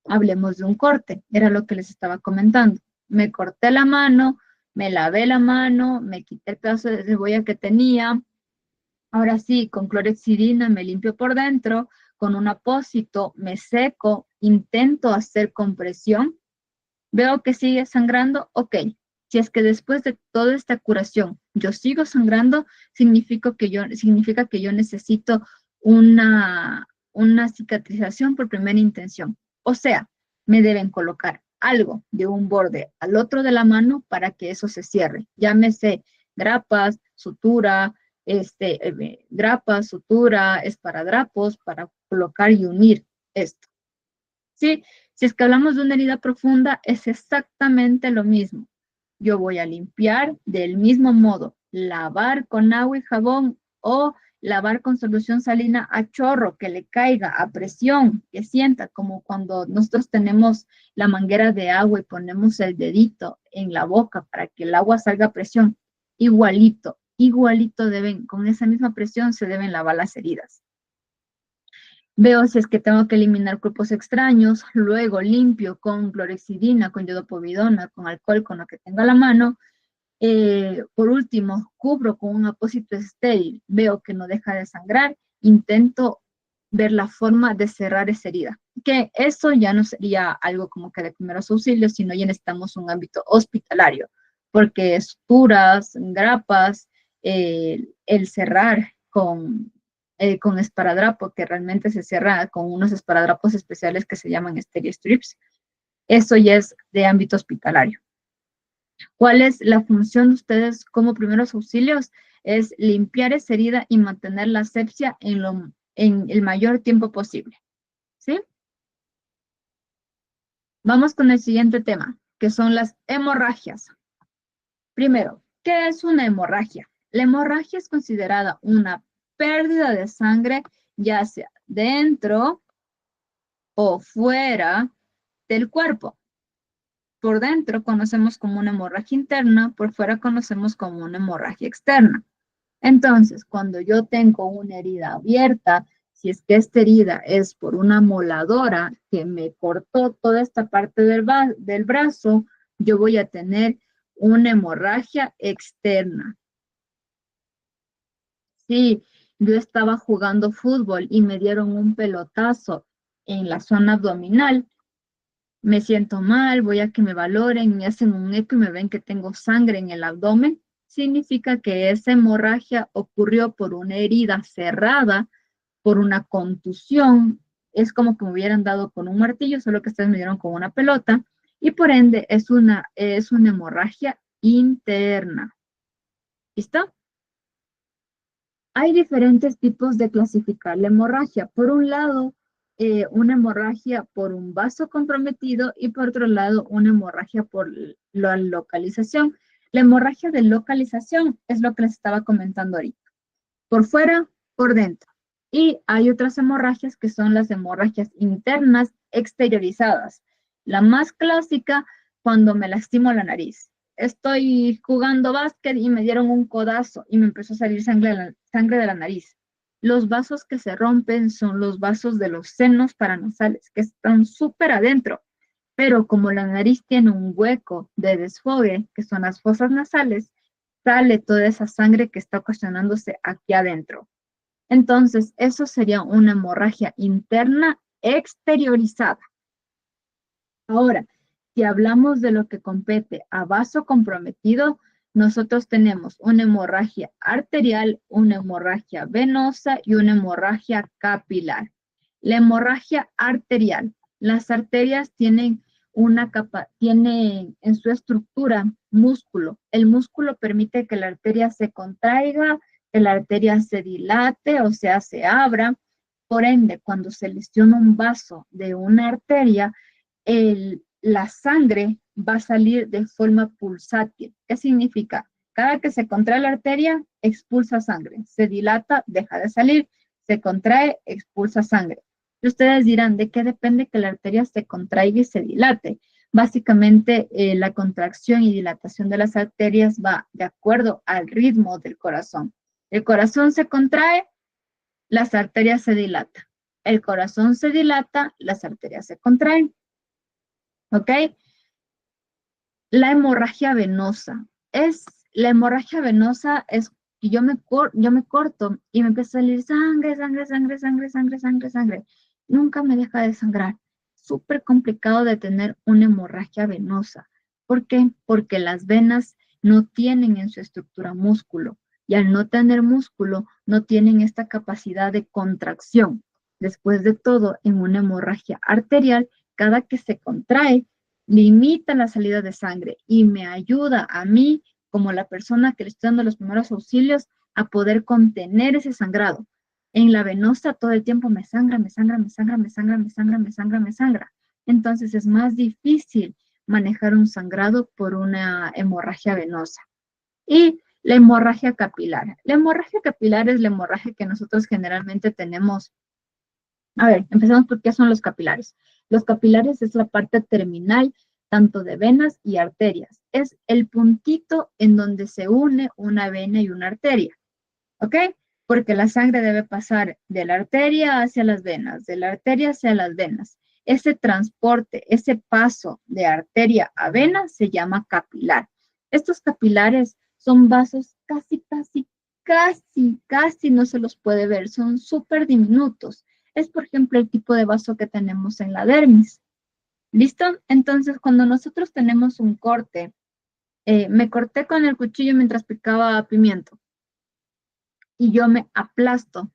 Hablemos de un corte, era lo que les estaba comentando. Me corté la mano, me lavé la mano, me quité el pedazo de cebolla que tenía. Ahora sí, con clorexidina me limpio por dentro, con un apósito me seco, intento hacer compresión. Veo que sigue sangrando, ok. Si es que después de toda esta curación yo sigo sangrando, significa que yo necesito una cicatrización por primera intención. O sea, me deben colocar algo de un borde al otro de la mano para que eso se cierre. Llámese grapas, sutura, grapas, sutura, esparadrapos para colocar y unir esto. ¿Sí? Si es que hablamos de una herida profunda, es exactamente lo mismo. Yo voy a limpiar del mismo modo, lavar con agua y jabón o lavar con solución salina a chorro, que le caiga a presión, que sienta como cuando nosotros tenemos la manguera de agua y ponemos el dedito en la boca para que el agua salga a presión. Igualito con esa misma presión se deben lavar las heridas. Veo si es que tengo que eliminar grupos extraños, luego limpio con clorexidina, con iodopovidona, con alcohol, con lo que tenga a la mano. Por último, cubro con un apósito estéril, veo que no deja de sangrar, intento ver la forma de cerrar esa herida. Que eso ya no sería algo como que de primeros auxilios, sino ya necesitamos un ámbito hospitalario, porque suturas, grapas, el cerrar con esparadrapo, que realmente se cierra con unos esparadrapos especiales que se llaman Steri-Strips, eso ya es de ámbito hospitalario. ¿Cuál es la función de ustedes como primeros auxilios? Es limpiar esa herida y mantener la asepsia en el mayor tiempo posible. ¿Sí? Vamos con el siguiente tema, que son las hemorragias. Primero, ¿qué es una hemorragia? La hemorragia es considerada una pérdida de sangre, ya sea dentro o fuera del cuerpo. Por dentro conocemos como una hemorragia interna, por fuera conocemos como una hemorragia externa. Entonces, cuando yo tengo una herida abierta, si es que esta herida es por una moladora que me cortó toda esta parte del brazo, yo voy a tener una hemorragia externa. Si yo estaba jugando fútbol y me dieron un pelotazo en la zona abdominal, me siento mal, voy a que me valoren, me hacen un eco y me ven que tengo sangre en el abdomen, significa que esa hemorragia ocurrió por una herida cerrada, por una contusión, es como que me hubieran dado con un martillo, solo que ustedes me dieron con una pelota, y por ende es una hemorragia interna. ¿Listo? Hay diferentes tipos de clasificar la hemorragia. Por un lado, una hemorragia por un vaso comprometido y por otro lado, una hemorragia por la localización. La hemorragia de localización es lo que les estaba comentando ahorita. Por fuera, por dentro. Y hay otras hemorragias que son las hemorragias internas exteriorizadas. La más clásica, cuando me lastimo la nariz. Estoy jugando básquet y me dieron un codazo y me empezó a salir sangre de la nariz. Los vasos que se rompen son los vasos de los senos paranasales, que están súper adentro. Pero como la nariz tiene un hueco de desfogue, que son las fosas nasales, sale toda esa sangre que está ocasionándose aquí adentro. Entonces, eso sería una hemorragia interna exteriorizada. Ahora, si hablamos de lo que compete a vaso comprometido, nosotros tenemos una hemorragia arterial, una hemorragia venosa y una hemorragia capilar. La hemorragia arterial, las arterias tienen tienen en su estructura músculo. El músculo permite que la arteria se contraiga, que la arteria se dilate, o sea, se abra. Por ende, cuando se lesiona un vaso de una arteria, la sangre va a salir de forma pulsátil. ¿Qué significa? Cada que se contrae la arteria, expulsa sangre. Se dilata, deja de salir. Se contrae, expulsa sangre. Y ustedes dirán, ¿de qué depende que la arteria se contraiga y se dilate? Básicamente, la contracción y dilatación de las arterias va de acuerdo al ritmo del corazón. El corazón se contrae, las arterias se dilatan. El corazón se dilata, las arterias se contraen. ¿Ok? La hemorragia venosa. La hemorragia venosa es que yo me corto y me empieza a salir sangre, sangre, sangre, sangre, sangre, sangre, sangre. Nunca me deja de sangrar. Súper complicado de tener una hemorragia venosa. ¿Por qué? Porque las venas no tienen en su estructura músculo y al no tener músculo no tienen esta capacidad de contracción. Después de todo, en una hemorragia arterial, cada que se contrae, limita la salida de sangre y me ayuda a mí, como la persona que le estoy dando los primeros auxilios, a poder contener ese sangrado. En la venosa todo el tiempo me sangra, me sangra, me sangra, me sangra, me sangra, me sangra, me sangra. Entonces es más difícil manejar un sangrado por una hemorragia venosa. Y la hemorragia capilar. La hemorragia capilar es la hemorragia que nosotros generalmente tenemos. A ver, empezamos por qué son los capilares. Los capilares es la parte terminal tanto de venas y arterias. Es el puntito en donde se une una vena y una arteria. ¿Ok? porque la sangre debe pasar de la arteria hacia las venas, de la arteria hacia las venas. Ese transporte, ese paso de arteria a vena se llama capilar. Estos capilares son vasos casi no se los puede ver, son súper diminutos. Es, por ejemplo, el tipo de vaso que tenemos en la dermis. ¿Listo? Entonces, cuando nosotros tenemos un corte, me corté con el cuchillo mientras picaba pimiento y yo me aplasto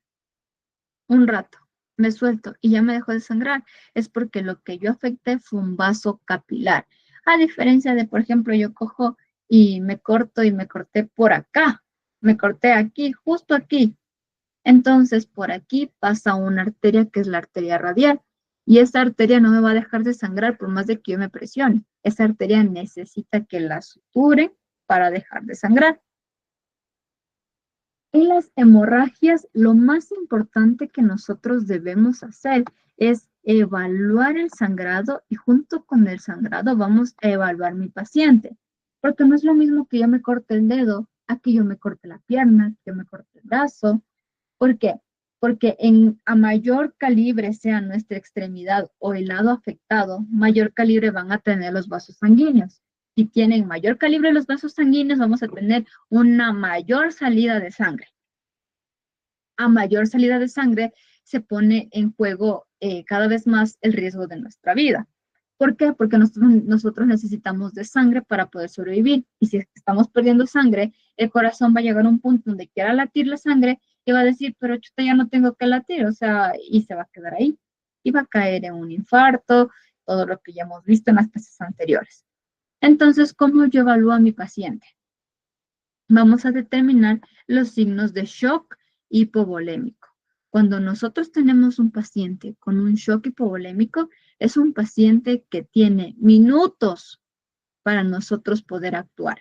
un rato, me suelto y ya me dejó de sangrar, es porque lo que yo afecté fue un vaso capilar. A diferencia de, por ejemplo, yo cojo y me corto y me corté por acá, me corté aquí, justo aquí. Entonces, por aquí pasa una arteria que es la arteria radial. Y esa arteria no me va a dejar de sangrar por más de que yo me presione. Esa arteria necesita que la suture para dejar de sangrar. En las hemorragias, lo más importante que nosotros debemos hacer es evaluar el sangrado y junto con el sangrado vamos a evaluar mi paciente. Porque no es lo mismo que yo me corte el dedo a que yo me corte la pierna, que yo me corte el brazo. ¿Por qué? Porque a mayor calibre sea nuestra extremidad o el lado afectado, mayor calibre van a tener los vasos sanguíneos. Si tienen mayor calibre los vasos sanguíneos, vamos a tener una mayor salida de sangre. A mayor salida de sangre, se pone en juego cada vez más el riesgo de nuestra vida. ¿Por qué? Porque nosotros necesitamos de sangre para poder sobrevivir. Y si estamos perdiendo sangre, el corazón va a llegar a un punto donde quiera latir la sangre y va a decir, pero chuta, ya no tengo que latir, o sea, y se va a quedar ahí. Y va a caer en un infarto, todo lo que ya hemos visto en las clases anteriores. Entonces, ¿cómo yo evalúo a mi paciente? Vamos a determinar los signos de shock hipovolémico. Cuando nosotros tenemos un paciente con un shock hipovolémico, es un paciente que tiene minutos para nosotros poder actuar.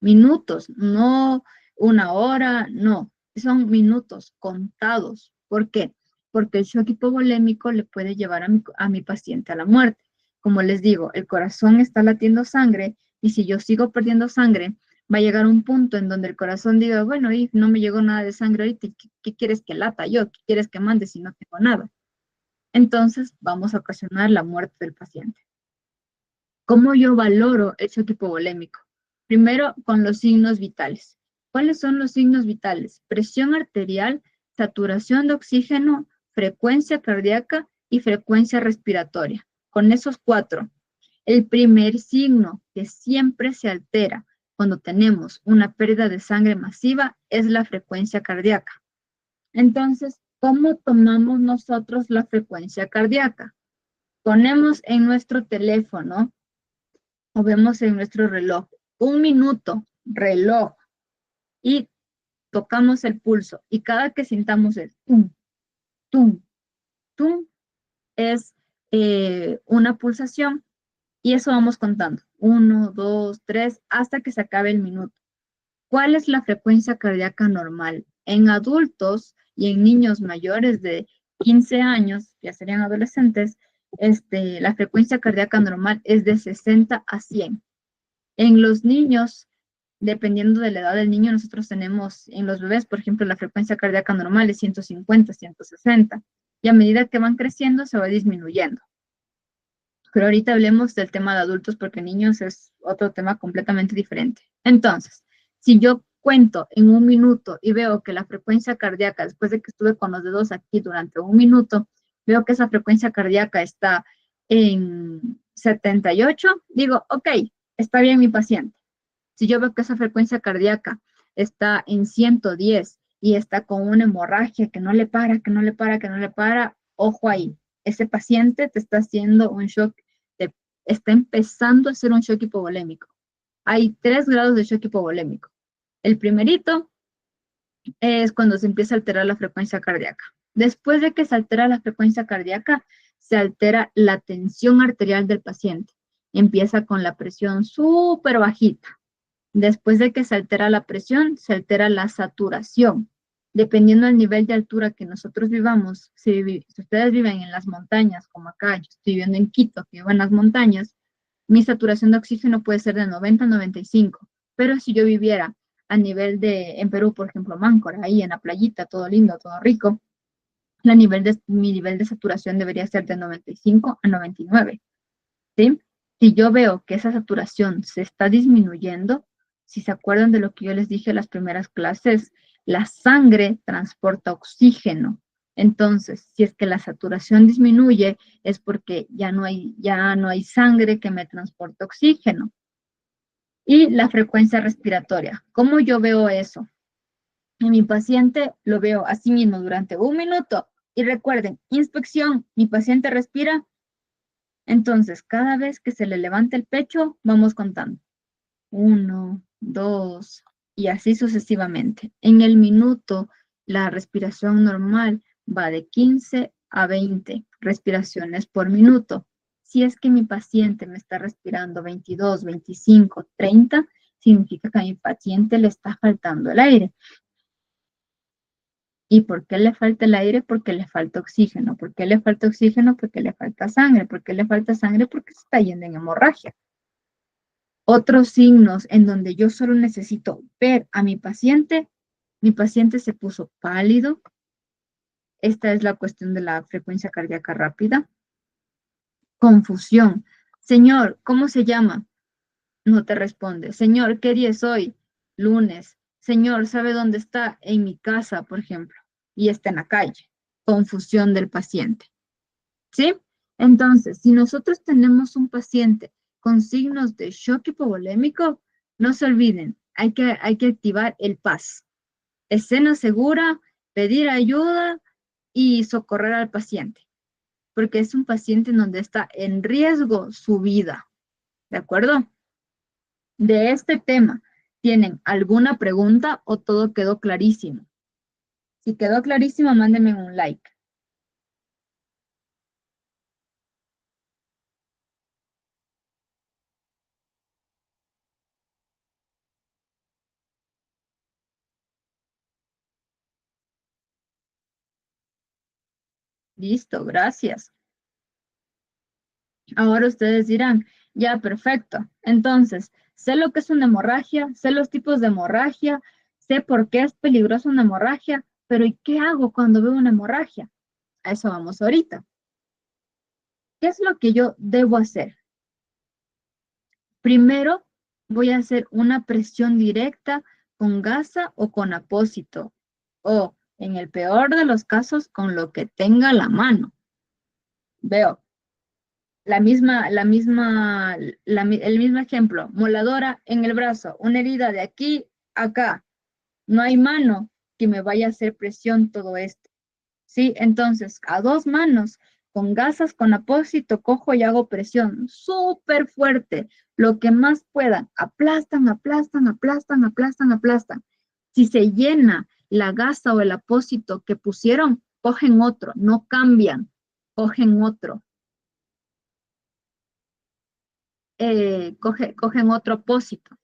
Minutos, no una hora, no, son minutos contados. ¿Por qué? Porque el shock hipovolémico le puede llevar a mi paciente a la muerte. Como les digo, el corazón está latiendo sangre y si yo sigo perdiendo sangre, va a llegar un punto en donde el corazón diga, bueno, y no me llegó nada de sangre ahorita, ¿qué quieres que lata yo? ¿Qué quieres que mande si no tengo nada? Entonces vamos a ocasionar la muerte del paciente. ¿Cómo yo valoro el shock hipovolémico? Primero, con los signos vitales. ¿Cuáles son los signos vitales? Presión arterial, saturación de oxígeno, frecuencia cardíaca y frecuencia respiratoria. Con esos 4. El primer signo que siempre se altera cuando tenemos una pérdida de sangre masiva es la frecuencia cardíaca. Entonces, ¿cómo tomamos nosotros la frecuencia cardíaca? Ponemos en nuestro teléfono o vemos en nuestro reloj 1 minuto, reloj, y tocamos el pulso. Y cada que sintamos el tum, tum, tum, es una pulsación. Y eso vamos contando. 1, 2, 3, hasta que se acabe el minuto. ¿Cuál es la frecuencia cardíaca normal? En adultos y en niños mayores de 15 años, ya serían adolescentes, la frecuencia cardíaca normal es de 60 a 100. En los niños, dependiendo de la edad del niño, nosotros tenemos en los bebés, por ejemplo, la frecuencia cardíaca normal es 150, 160. Y a medida que van creciendo, se va disminuyendo. Pero ahorita hablemos del tema de adultos porque niños es otro tema completamente diferente. Entonces, si yo cuento en 1 minuto y veo que la frecuencia cardíaca, después de que estuve con los dedos aquí durante 1 minuto, veo que esa frecuencia cardíaca está en 78, digo, ok, está bien mi paciente. Si yo veo que esa frecuencia cardíaca está en 110 y está con una hemorragia que no le para, que no le para, que no le para, ojo ahí. Ese paciente te está haciendo un shock, está empezando a hacer un shock hipovolémico. Hay 3 grados de shock hipovolémico. El primerito es cuando se empieza a alterar la frecuencia cardíaca. Después de que se altera la frecuencia cardíaca, se altera la tensión arterial del paciente. Empieza con la presión súper bajita. Después de que se altera la presión, se altera la saturación. Dependiendo del nivel de altura que nosotros vivamos, si ustedes viven en las montañas, como acá, yo estoy viviendo en Quito, que vivo en las montañas, mi saturación de oxígeno puede ser de 90 a 95. Pero si yo viviera a nivel de, en Perú, por ejemplo, Máncora, ahí en la playita, todo lindo, todo rico, mi nivel de saturación debería ser de 95 a 99, ¿sí? Si yo veo que esa saturación se está disminuyendo, si se acuerdan de lo que yo les dije en las primeras clases, la sangre transporta oxígeno. Entonces, si es que la saturación disminuye, es porque ya no hay sangre que me transporte oxígeno. Y la frecuencia respiratoria. ¿Cómo yo veo eso? En mi paciente lo veo así mismo durante 1 minuto. Y recuerden, inspección, mi paciente respira. Entonces, cada vez que se le levanta el pecho, vamos contando. 1, 2, y así sucesivamente. En el minuto, la respiración normal va de 15 a 20 respiraciones por minuto. Si es que mi paciente me está respirando 22, 25, 30, significa que a mi paciente le está faltando el aire. ¿Y por qué le falta el aire? Porque le falta oxígeno. ¿Por qué le falta oxígeno? Porque le falta sangre. ¿Por qué le falta sangre? Porque se está yendo en hemorragia. Otros signos en donde yo solo necesito ver a mi paciente se puso pálido. Esta es la cuestión de la frecuencia cardíaca rápida. Confusión. Señor, ¿cómo se llama? No te responde. Señor, ¿qué día es hoy? Lunes. Señor, ¿sabe dónde está? En mi casa, por ejemplo, y está en la calle. Confusión del paciente. ¿Sí? Entonces, si nosotros tenemos un paciente con signos de shock hipovolémico, no se olviden, hay que activar el PAS. Escena segura, pedir ayuda y socorrer al paciente, porque es un paciente en donde está en riesgo su vida. ¿De acuerdo? De este tema, ¿tienen alguna pregunta o todo quedó clarísimo? Si quedó clarísimo, mándenme un like. Listo, gracias. Ahora ustedes dirán, ya, perfecto. Entonces, sé lo que es una hemorragia, sé los tipos de hemorragia, sé por qué es peligrosa una hemorragia, pero ¿y qué hago cuando veo una hemorragia? A eso vamos ahorita. ¿Qué es lo que yo debo hacer? Primero, voy a hacer una presión directa con gasa o con apósito, o en el peor de los casos, con lo que tenga la mano. Veo el mismo ejemplo, moladora en el brazo, una herida de aquí a acá, no hay mano que me vaya a hacer presión todo esto, ¿sí? Entonces, a 2 manos, con gasas, con apósito, cojo y hago presión súper fuerte, lo que más puedan, aplastan, aplastan, aplastan, aplastan, aplastan. Si se llena la gasa o el apósito que pusieron, cogen otro, no cambian, cogen otro. Cogen otro apósito.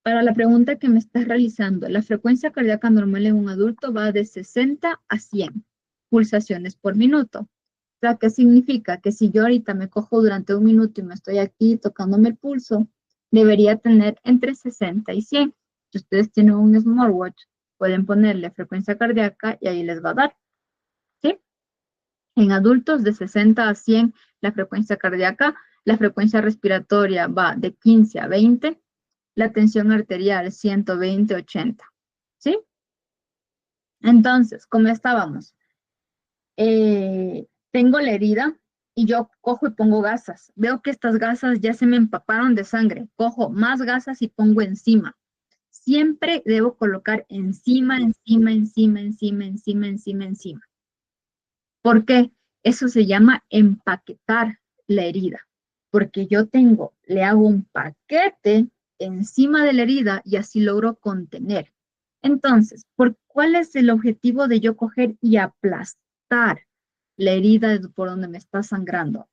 Para la pregunta que me estás realizando, la frecuencia cardíaca normal en un adulto va de 60 a 100 pulsaciones por minuto. O sea, ¿qué significa? Que si yo ahorita me cojo durante 1 minuto y me estoy aquí tocándome el pulso, debería tener entre 60 y 100. Si ustedes tienen un smartwatch, pueden ponerle frecuencia cardíaca y ahí les va a dar. ¿Sí? En adultos de 60 a 100 la frecuencia cardíaca, la frecuencia respiratoria va de 15 a 20, la tensión arterial 120, 80. ¿Sí? Entonces, como estábamos, tengo la herida y yo cojo y pongo gasas. Veo que estas gasas ya se me empaparon de sangre. Cojo más gasas y pongo encima. Siempre debo colocar encima, encima, encima, encima, encima, encima, encima. ¿Por qué? Eso se llama empaquetar la herida, porque le hago un paquete encima de la herida y así logro contener. Entonces, ¿cuál es el objetivo de yo coger y aplastar la herida por donde me está sangrando?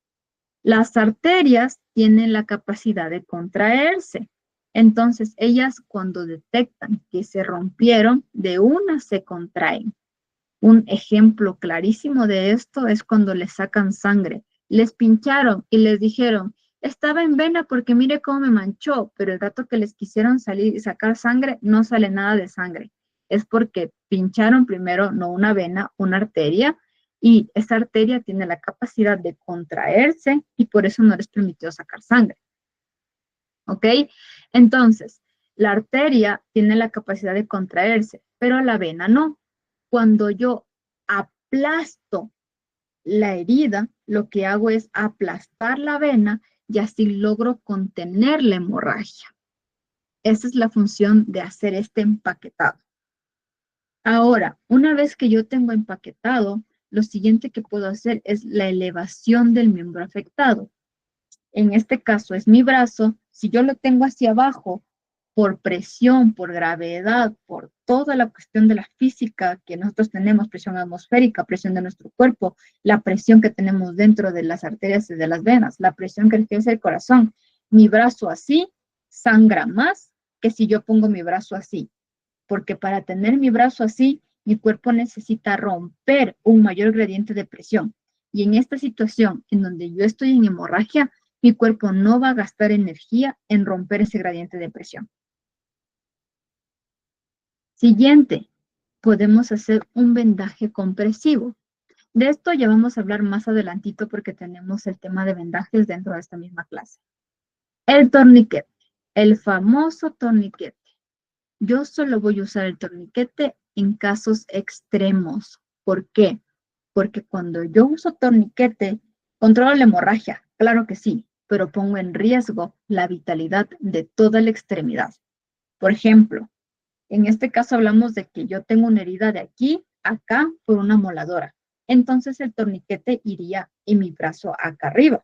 Las arterias tienen la capacidad de contraerse. Entonces, ellas cuando detectan que se rompieron, de una se contraen. Un ejemplo clarísimo de esto es cuando les sacan sangre. Les pincharon y les dijeron, estaba en vena porque mire cómo me manchó, pero el rato que les quisieron salir y sacar sangre, no sale nada de sangre. Es porque pincharon primero, no una vena, una arteria, y esa arteria tiene la capacidad de contraerse y por eso no les permitió sacar sangre. ¿Ok? Entonces, la arteria tiene la capacidad de contraerse, pero la vena no. Cuando yo aplasto la herida, lo que hago es aplastar la vena y así logro contener la hemorragia. Esa es la función de hacer este empaquetado. Ahora, una vez que yo tengo empaquetado, lo siguiente que puedo hacer es la elevación del miembro afectado. En este caso es mi brazo. Si yo lo tengo hacia abajo, por presión, por gravedad, por toda la cuestión de la física que nosotros tenemos, presión atmosférica, presión de nuestro cuerpo, la presión que tenemos dentro de las arterias y de las venas, la presión que ejerce el corazón, mi brazo así sangra más que si yo pongo mi brazo así, porque para tener mi brazo así, mi cuerpo necesita romper un mayor gradiente de presión. Y en esta situación en donde yo estoy en hemorragia, mi cuerpo no va a gastar energía en romper ese gradiente de presión. Siguiente, podemos hacer un vendaje compresivo. De esto ya vamos a hablar más adelantito porque tenemos el tema de vendajes dentro de esta misma clase. El torniquete, el famoso torniquete. Yo solo voy a usar el torniquete en casos extremos. ¿Por qué? Porque cuando yo uso torniquete, controlo la hemorragia, claro que sí, pero pongo en riesgo la vitalidad de toda la extremidad. Por ejemplo, en este caso hablamos de que yo tengo una herida de aquí a acá por una moladora. Entonces el torniquete iría en mi brazo acá arriba.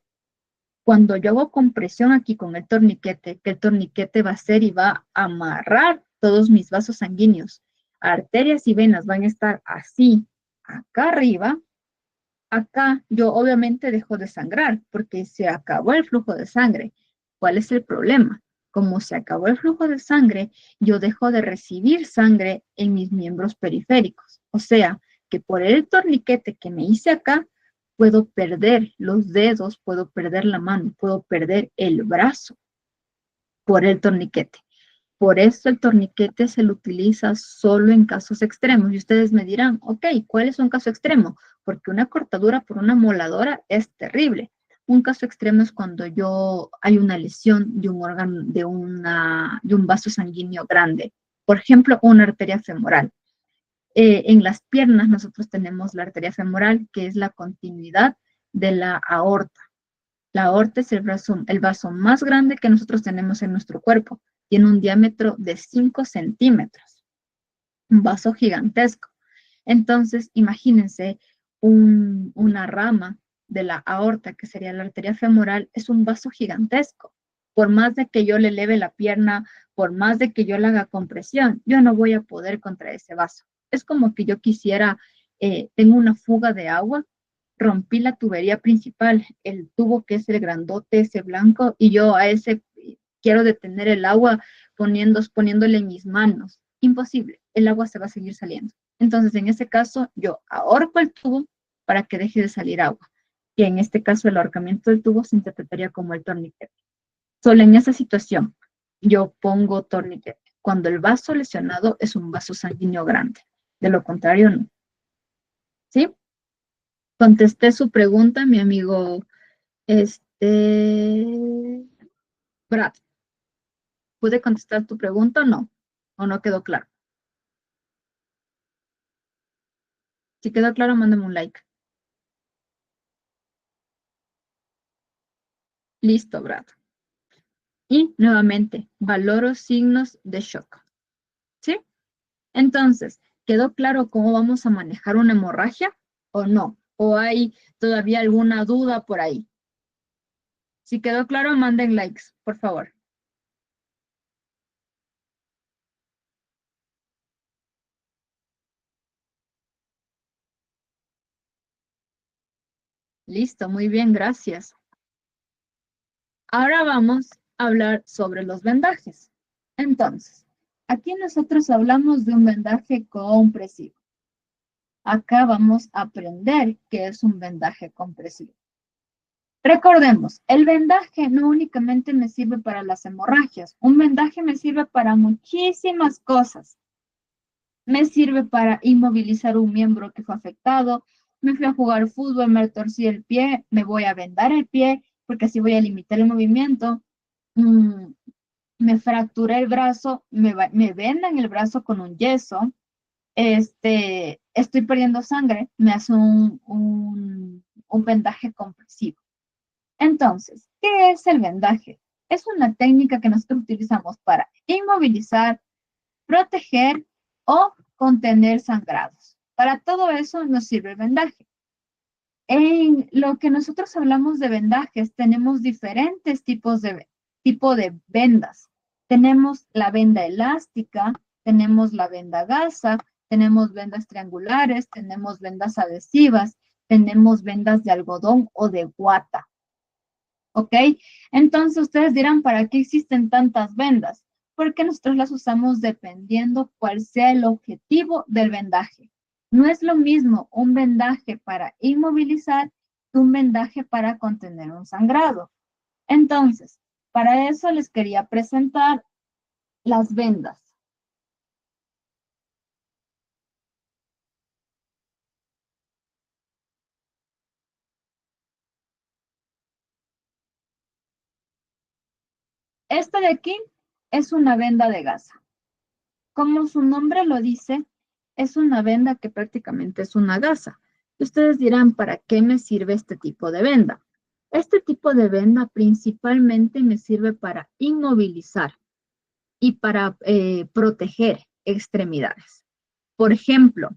Cuando yo hago compresión aquí con el torniquete, que el torniquete va a hacer y va a amarrar todos mis vasos sanguíneos, arterias y venas van a estar así, acá arriba. Acá yo obviamente dejo de sangrar porque se acabó el flujo de sangre. ¿Cuál es el problema? Como se acabó el flujo de sangre, yo dejo de recibir sangre en mis miembros periféricos. O sea, que por el torniquete que me hice acá, puedo perder los dedos, puedo perder la mano, puedo perder el brazo por el torniquete. Por eso el torniquete se lo utiliza solo en casos extremos. Y ustedes me dirán, ok, ¿cuál es un caso extremo? Porque una cortadura por una moladora es terrible. Un caso extremo es cuando hay una lesión de un órgano, de un vaso sanguíneo grande. Por ejemplo, una arteria femoral. En las piernas nosotros tenemos la arteria femoral, que es la continuidad de la aorta. La aorta es el vaso más grande que nosotros tenemos en nuestro cuerpo. Tiene un diámetro de 5 centímetros. Un vaso gigantesco. Entonces, imagínense una rama de la aorta, que sería la arteria femoral, es un vaso gigantesco. Por más de que yo le eleve la pierna, por más de que yo le haga compresión, yo no voy a poder contra ese vaso. Es como que yo quisiera, tengo una fuga de agua, rompí la tubería principal, el tubo que es el grandote, ese blanco, y yo a ese quiero detener el agua poniéndole en mis manos. Imposible, el agua se va a seguir saliendo. Entonces, en ese caso, yo ahorco el tubo para que deje de salir agua. Y en este caso, el ahorcamiento del tubo se interpretaría como el torniquete. Solo en esa situación, yo pongo torniquete. Cuando el vaso lesionado es un vaso sanguíneo grande. De lo contrario, no. ¿Sí? Contesté su pregunta, mi amigo, Brad. ¿Pude contestar tu pregunta o no? ¿O no quedó claro? Si quedó claro, mándame un like. Listo, Brad. Y nuevamente, valoro signos de shock. ¿Sí? Entonces, ¿quedó claro cómo vamos a manejar una hemorragia o no? ¿O hay todavía alguna duda por ahí? Si quedó claro, manden likes, por favor. Listo, muy bien, gracias. Ahora vamos a hablar sobre los vendajes. Entonces, aquí nosotros hablamos de un vendaje compresivo. Acá vamos a aprender qué es un vendaje compresivo. Recordemos, el vendaje no únicamente me sirve para las hemorragias, un vendaje me sirve para muchísimas cosas. Me sirve para inmovilizar un miembro que fue afectado. Me fui a jugar fútbol, me torcí el pie, me voy a vendar el pie porque así voy a limitar el movimiento. Mm, me fracturé el brazo, me vendan el brazo con un yeso. Estoy perdiendo sangre, me hace un vendaje compresivo. Entonces, ¿qué es el vendaje? Es una técnica que nosotros utilizamos para inmovilizar, proteger o contener sangrados. Para todo eso nos sirve el vendaje. En lo que nosotros hablamos de vendajes, tenemos diferentes tipo de vendas. Tenemos la venda elástica, tenemos la venda gasa, tenemos vendas triangulares, tenemos vendas adhesivas, tenemos vendas de algodón o de guata. ¿Ok? Entonces ustedes dirán, ¿para qué existen tantas vendas? Porque nosotros las usamos dependiendo cuál sea el objetivo del vendaje. No es lo mismo un vendaje para inmovilizar que un vendaje para contener un sangrado. Entonces, para eso les quería presentar las vendas. Esta de aquí es una venda de gasa. Como su nombre lo dice, es una venda que prácticamente es una gasa. Ustedes dirán, ¿para qué me sirve este tipo de venda? Este tipo de venda principalmente me sirve para inmovilizar y para proteger extremidades. Por ejemplo,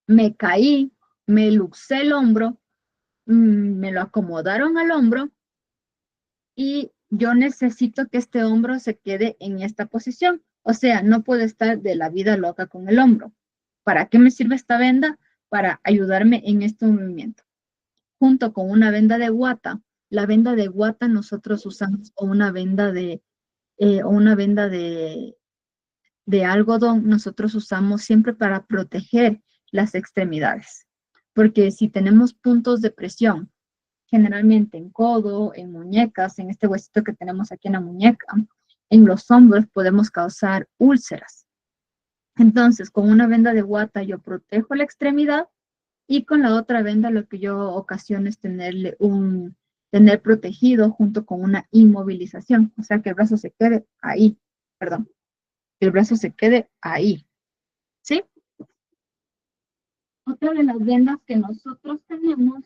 me caí, me luxé el hombro, me lo acomodaron al hombro y yo necesito que este hombro se quede en esta posición. O sea, no puedo estar de la vida loca con el hombro. ¿Para qué me sirve esta venda? Para ayudarme en este movimiento. Junto con una venda de guata. La venda de guata nosotros usamos o una venda de algodón, nosotros usamos siempre para proteger las extremidades. Porque si tenemos puntos de presión, generalmente en codo, en muñecas, en este huesito que tenemos aquí en la muñeca, en los hombros podemos causar úlceras. Entonces, con una venda de guata yo protejo la extremidad y con la otra venda lo que yo ocasiono es tener protegido junto con una inmovilización, o sea que el brazo se quede ahí, perdón, que el brazo se quede ahí, ¿sí? Otra de las vendas que nosotros tenemos,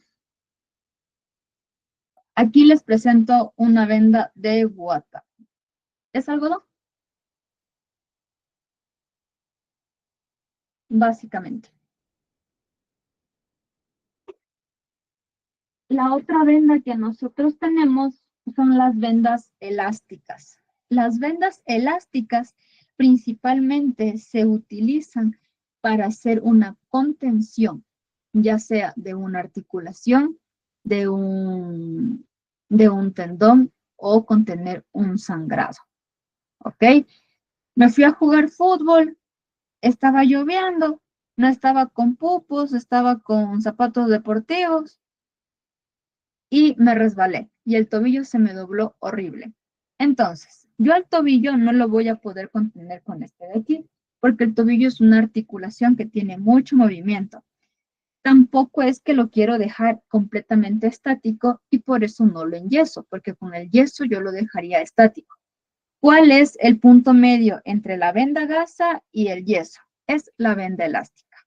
aquí les presento una venda de guata. ¿Es algodón? Básicamente. La otra venda que nosotros tenemos son las vendas elásticas. Las vendas elásticas principalmente se utilizan para hacer una contención, ya sea de una articulación, de un, de un tendón o contener un sangrado. ¿Ok? Me fui a jugar fútbol, estaba lloviendo, no estaba con pupos, estaba con zapatos deportivos y me resbalé y el tobillo se me dobló horrible. Entonces, yo al tobillo no lo voy a poder contener con este de aquí, porque el tobillo es una articulación que tiene mucho movimiento. Tampoco es que lo quiero dejar completamente estático y por eso no lo enyeso, porque con el yeso yo lo dejaría estático. ¿Cuál es el punto medio entre la venda gasa y el yeso? Es la venda elástica.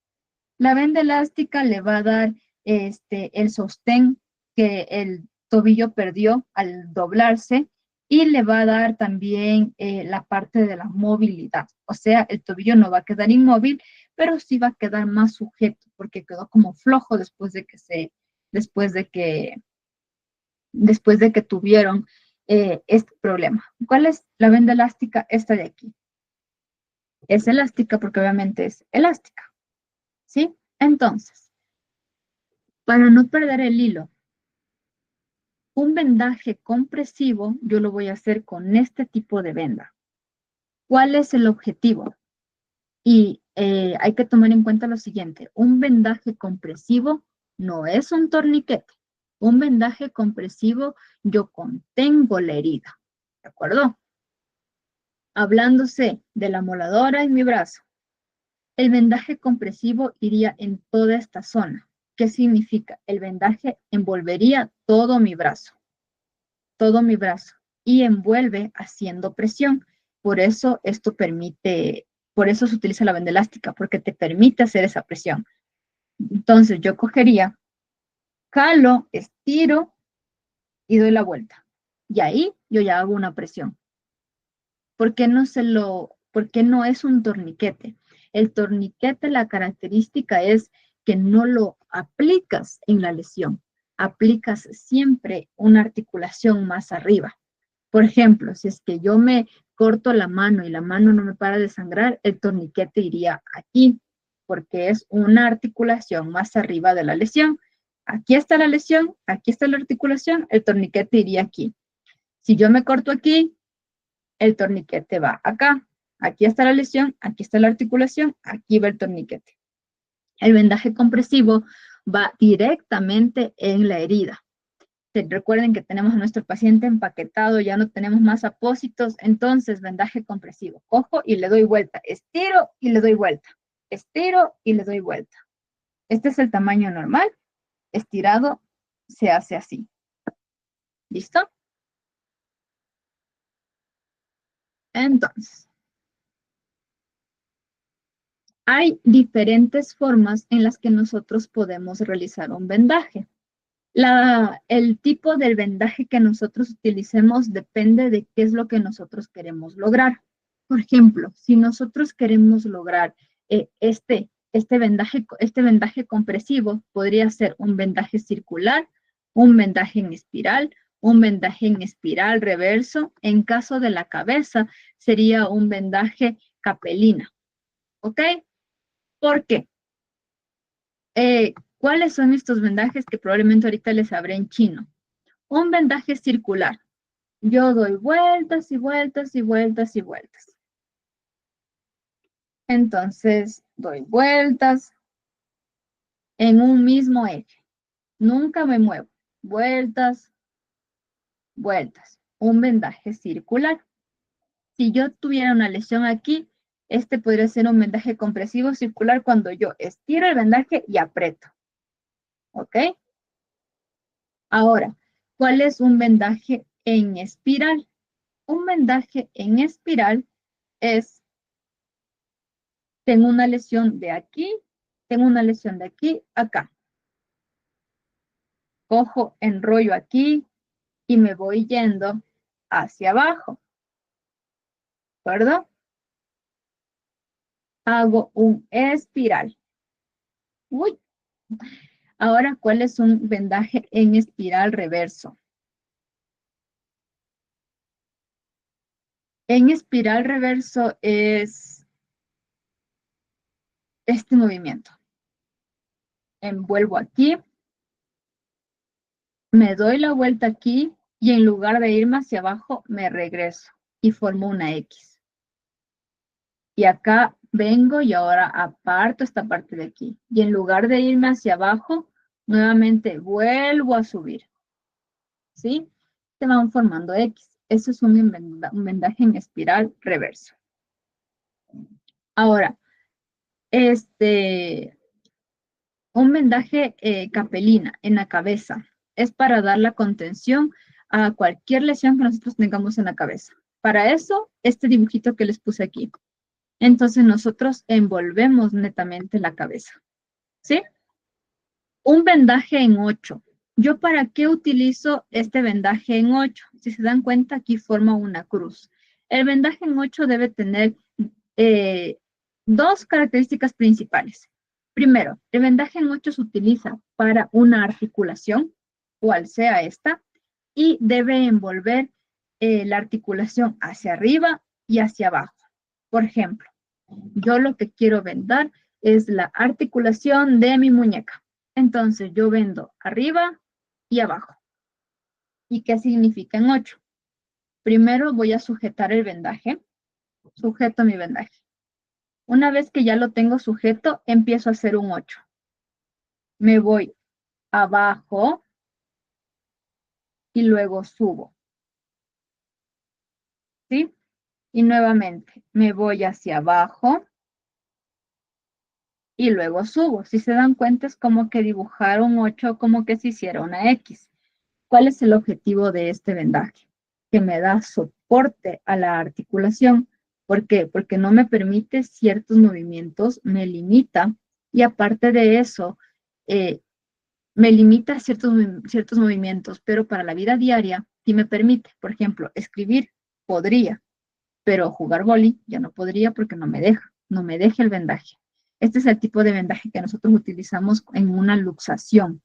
La venda elástica le va a dar el sostén que el tobillo perdió al doblarse y le va a dar también la parte de la movilidad. O sea, el tobillo no va a quedar inmóvil, pero sí va a quedar más sujeto porque quedó como flojo después de que tuvieron este problema. ¿Cuál es la venda elástica? Esta de aquí. Es elástica porque obviamente es elástica, ¿sí? Entonces, para no perder el hilo, un vendaje compresivo yo lo voy a hacer con este tipo de venda. ¿Cuál es el objetivo? Y hay que tomar en cuenta lo siguiente, un vendaje compresivo no es un torniquete. Un vendaje compresivo, yo contengo la herida, ¿de acuerdo? Hablándose de la moladora en mi brazo, el vendaje compresivo iría en toda esta zona. ¿Qué significa? El vendaje envolvería todo mi brazo, y envuelve haciendo presión. Por eso esto permite, por eso se utiliza la venda elástica, porque te permite hacer esa presión. Entonces yo cogería, jalo, estiro y doy la vuelta. Y ahí yo ya hago una presión. ¿Por qué no es un torniquete? El torniquete, la característica es que no lo aplicas en la lesión, aplicas siempre una articulación más arriba. Por ejemplo, si es que yo me corto la mano y la mano no me para de sangrar, el torniquete iría aquí, porque es una articulación más arriba de la lesión. Aquí está la lesión, aquí está la articulación, el torniquete iría aquí. Si yo me corto aquí, el torniquete va acá. Aquí está la lesión, aquí está la articulación, aquí va el torniquete. El vendaje compresivo va directamente en la herida. Recuerden que tenemos a nuestro paciente empaquetado, ya no tenemos más apósitos, entonces vendaje compresivo. Cojo y le doy vuelta, estiro y le doy vuelta, estiro y le doy vuelta. Este es el tamaño normal, estirado se hace así. ¿Listo? Entonces, hay diferentes formas en las que nosotros podemos realizar un vendaje. El tipo del vendaje que nosotros utilicemos depende de qué es lo que nosotros queremos lograr. Por ejemplo, si nosotros queremos lograr este vendaje compresivo, podría ser un vendaje circular, un vendaje en espiral, un vendaje en espiral reverso. En caso de la cabeza, sería un vendaje capelina. ¿Ok? ¿Por qué? ¿Cuáles son estos vendajes que probablemente ahorita les habré en chino? Un vendaje circular. Yo doy vueltas y vueltas y vueltas y vueltas. Entonces, doy vueltas en un mismo eje. Nunca me muevo. Vueltas, vueltas. Un vendaje circular. Si yo tuviera una lesión aquí, este podría ser un vendaje compresivo circular cuando yo estiro el vendaje y aprieto. ¿Ok? Ahora, ¿cuál es un vendaje en espiral? Un vendaje en espiral es, tengo una lesión de aquí, tengo una lesión de aquí, acá. Cojo, enrollo aquí y me voy yendo hacia abajo. ¿De acuerdo? Hago un espiral. Uy. Ahora, ¿cuál es un vendaje en espiral reverso? En espiral reverso es este movimiento. Envuelvo aquí, me doy la vuelta aquí y en lugar de irme hacia abajo, me regreso y formo una X. Y acá vengo y ahora aparto esta parte de aquí. Y en lugar de irme hacia abajo, nuevamente vuelvo a subir. ¿Sí? Se van formando X. Eso es un vendaje en espiral reverso. Ahora, un vendaje capelina en la cabeza es para dar la contención a cualquier lesión que nosotros tengamos en la cabeza. Para eso, este dibujito que les puse aquí. Entonces nosotros envolvemos netamente la cabeza. ¿Sí? Un vendaje en 8. ¿Yo para qué utilizo este vendaje en 8? Si se dan cuenta, aquí forma una cruz. El vendaje en 8 debe tener dos características principales. Primero, el vendaje en 8 se utiliza para una articulación, cual sea esta, y debe envolver la articulación hacia arriba y hacia abajo. Por ejemplo, yo lo que quiero vendar es la articulación de mi muñeca. Entonces yo vendo arriba y abajo. ¿Y qué significa en 8? Primero voy a sujetar el vendaje. Sujeto mi vendaje. Una vez que ya lo tengo sujeto, empiezo a hacer un 8. Me voy abajo y luego subo, ¿sí? Y nuevamente me voy hacia abajo y luego subo. Si se dan cuenta, es como que dibujar un 8, como que se hiciera una X. ¿Cuál es el objetivo de este vendaje? Que me da soporte a la articulación. ¿Por qué? Porque no me permite ciertos movimientos, me limita, y aparte de eso, eh, me limita ciertos movimientos, pero para la vida diaria sí me permite. Por ejemplo, escribir podría, pero jugar boli ya no podría porque no me deja el vendaje. Este es el tipo de vendaje que nosotros utilizamos en una luxación.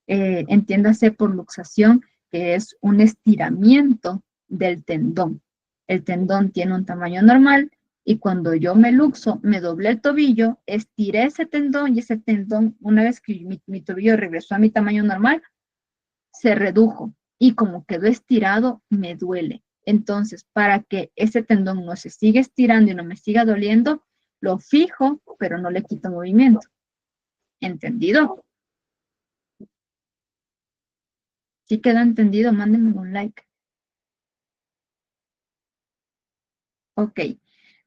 Entiéndase por luxación, que es un estiramiento del tendón. El tendón tiene un tamaño normal y cuando yo me luxo, me doblé el tobillo, estiré ese tendón y ese tendón, una vez que mi tobillo regresó a mi tamaño normal, se redujo y como quedó estirado, me duele. Entonces, para que ese tendón no se siga estirando y no me siga doliendo, lo fijo, pero no le quito movimiento. ¿Entendido? Si queda entendido, mándenme un like. Ok.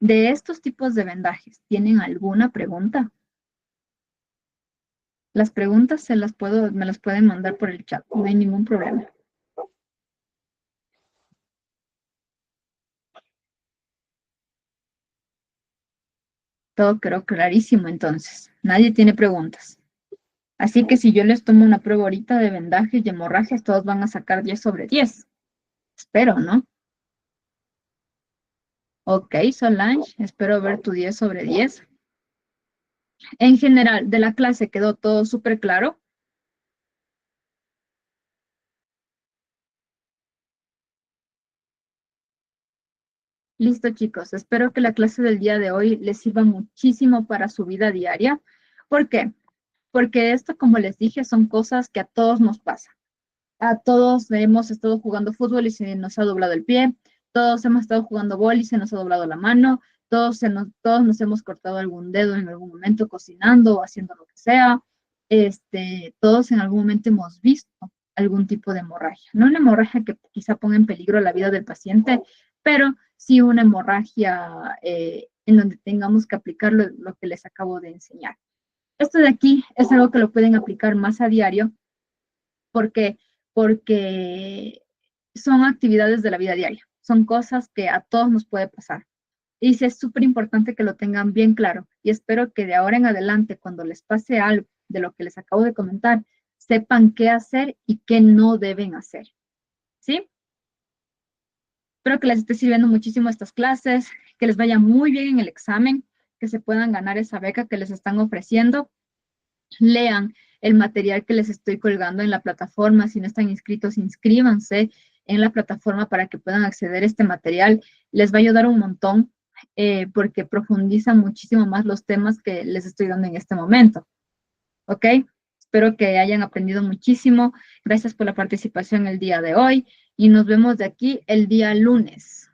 De estos tipos de vendajes, ¿tienen alguna pregunta? Las preguntas me las pueden mandar por el chat, no hay ningún problema. Todo quedó clarísimo entonces. Nadie tiene preguntas. Así que si yo les tomo una prueba ahorita de vendajes y hemorragias, todos van a sacar 10 sobre 10. Espero, ¿no? Ok, Solange, espero ver tu 10 sobre 10. En general, de la clase quedó todo súper claro. Listo, chicos. Espero que la clase del día de hoy les sirva muchísimo para su vida diaria. ¿Por qué? Porque esto, como les dije, son cosas que a todos nos pasan. A todos hemos estado jugando fútbol y se nos ha doblado el pie. Todos hemos estado jugando boli y se nos ha doblado la mano. Todos nos hemos cortado algún dedo en algún momento cocinando o haciendo lo que sea. Todos en algún momento hemos visto algún tipo de hemorragia. No una hemorragia que quizá ponga en peligro la vida del paciente, pero sí una hemorragia en donde tengamos que aplicar lo que les acabo de enseñar. Esto de aquí es algo que lo pueden aplicar más a diario porque, porque son actividades de la vida diaria, son cosas que a todos nos puede pasar. Y sí es súper importante que lo tengan bien claro y espero que de ahora en adelante, cuando les pase algo de lo que les acabo de comentar, sepan qué hacer y qué no deben hacer. ¿Sí? Espero que les esté sirviendo muchísimo estas clases, que les vaya muy bien en el examen, que se puedan ganar esa beca que les están ofreciendo. Lean el material que les estoy colgando en la plataforma. Si no están inscritos, inscríbanse en la plataforma para que puedan acceder a este material. Les va a ayudar un montón porque profundiza muchísimo más los temas que les estoy dando en este momento. ¿Ok? Espero que hayan aprendido muchísimo. Gracias por la participación el día de hoy y nos vemos de aquí el día lunes.